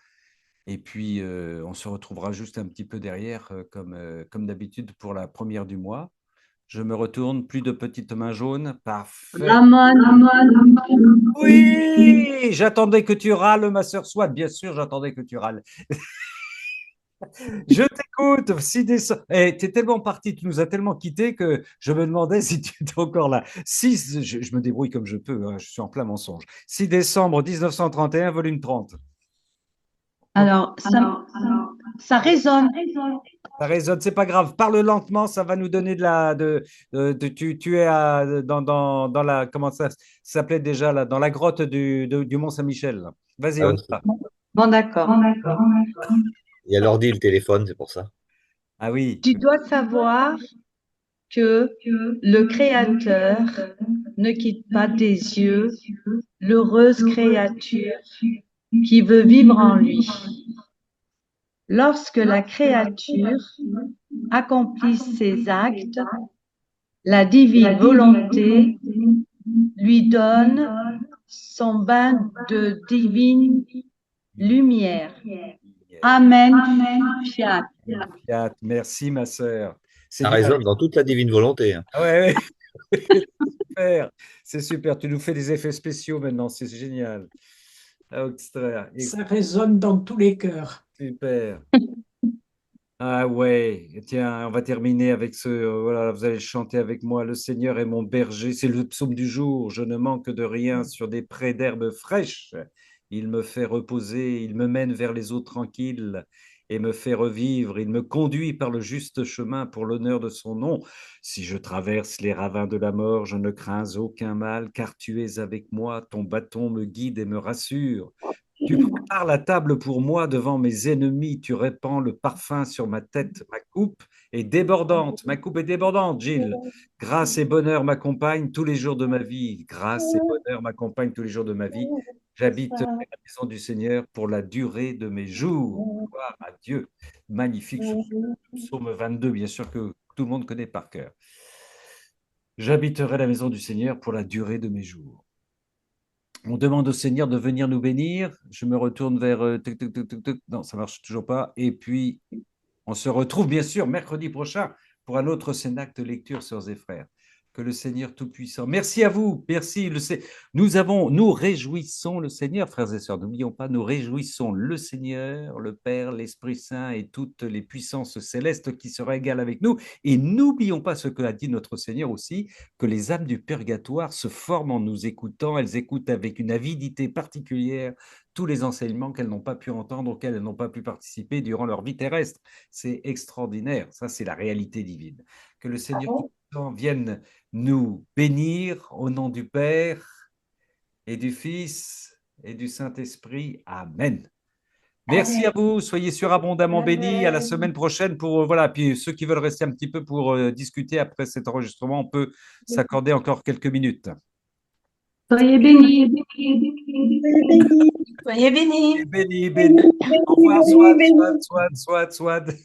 Et puis, on se retrouvera juste un petit peu derrière, comme d'habitude, pour la première du mois. Je me retourne, plus de petites mains jaunes. Parfait. Oui, j'attendais que tu râles, ma sœur Swat. Bien sûr, j'attendais que tu râles. Je t'écoute. 6 décembre. Eh, tu es tellement parti, tu nous as tellement quittés que je me demandais si tu étais encore là. 6, je me débrouille comme je peux, hein, je suis en plein mensonge. 6 décembre 1931, volume 30. Alors, ça résonne. Ça résonne, c'est pas grave. Parle lentement, ça va nous donner tu es dans la, comment ça s'appelait déjà là, dans la grotte du Mont Saint-Michel, là. Vas-y, on y va. Bon, d'accord. Il y a l'ordi, le téléphone, c'est pour ça. Ah oui. Tu dois savoir que le Créateur ne quitte pas des yeux l'heureuse créature qui veut vivre en lui. Lorsque la créature accomplit ses actes, la divine volonté lui donne son bain de divine lumière. Amen. Fiat. Fiat. Merci, ma sœur. Ça résonne dans toute la divine volonté, hein. Ah ouais, ouais. Super. C'est super. Tu nous fais des effets spéciaux maintenant. C'est génial. Extra. Ça résonne dans tous les cœurs. Super. Ah ouais, et tiens, on va terminer avec voilà, vous allez chanter avec moi, le Seigneur est mon berger, c'est le psaume du jour, je ne manque de rien sur des prés d'herbes fraîches, il me fait reposer, il me mène vers les eaux tranquilles et me fait revivre, il me conduit par le juste chemin pour l'honneur de son nom. Si je traverse les ravins de la mort, je ne crains aucun mal, car tu es avec moi, ton bâton me guide et me rassure. Tu prépares la table pour moi devant mes ennemis, tu répands le parfum sur ma tête, ma coupe est débordante, Gilles. Grâce et bonheur m'accompagnent tous les jours de ma vie, grâce et bonheur m'accompagnent tous les jours de ma vie. J'habiterai la maison du Seigneur pour la durée de mes jours. Gloire à Dieu. Magnifique, psaume 22, bien sûr que tout le monde connaît par cœur. J'habiterai la maison du Seigneur pour la durée de mes jours. On demande au Seigneur de venir nous bénir. Je me retourne vers... Non, ça ne marche toujours pas. Et puis, on se retrouve bien sûr mercredi prochain pour un autre cénacle de lecture, sœurs et frères. Que le Seigneur Tout-Puissant. Merci à vous. Merci. Nous réjouissons le Seigneur, frères et sœurs. N'oublions pas, nous réjouissons le Seigneur, le Père, l'Esprit Saint et toutes les puissances célestes qui se régalent avec nous. Et n'oublions pas ce que a dit notre Seigneur aussi, que les âmes du purgatoire se forment en nous écoutant. Elles écoutent avec une avidité particulière tous les enseignements qu'elles n'ont pas pu entendre, auxquels elles n'ont pas pu participer durant leur vie terrestre. C'est extraordinaire. Ça, c'est la réalité divine. Que le Seigneur vienne nous bénir au nom du Père et du Fils et du Saint-Esprit. Amen. Merci à vous, soyez surabondamment bénis. À la semaine prochaine pour voilà. Puis ceux qui veulent rester un petit peu pour discuter après cet enregistrement, on peut s'accorder encore quelques minutes. Soyez bénis. Soyez bénis. Bénis, bénis. Au revoir, Swad.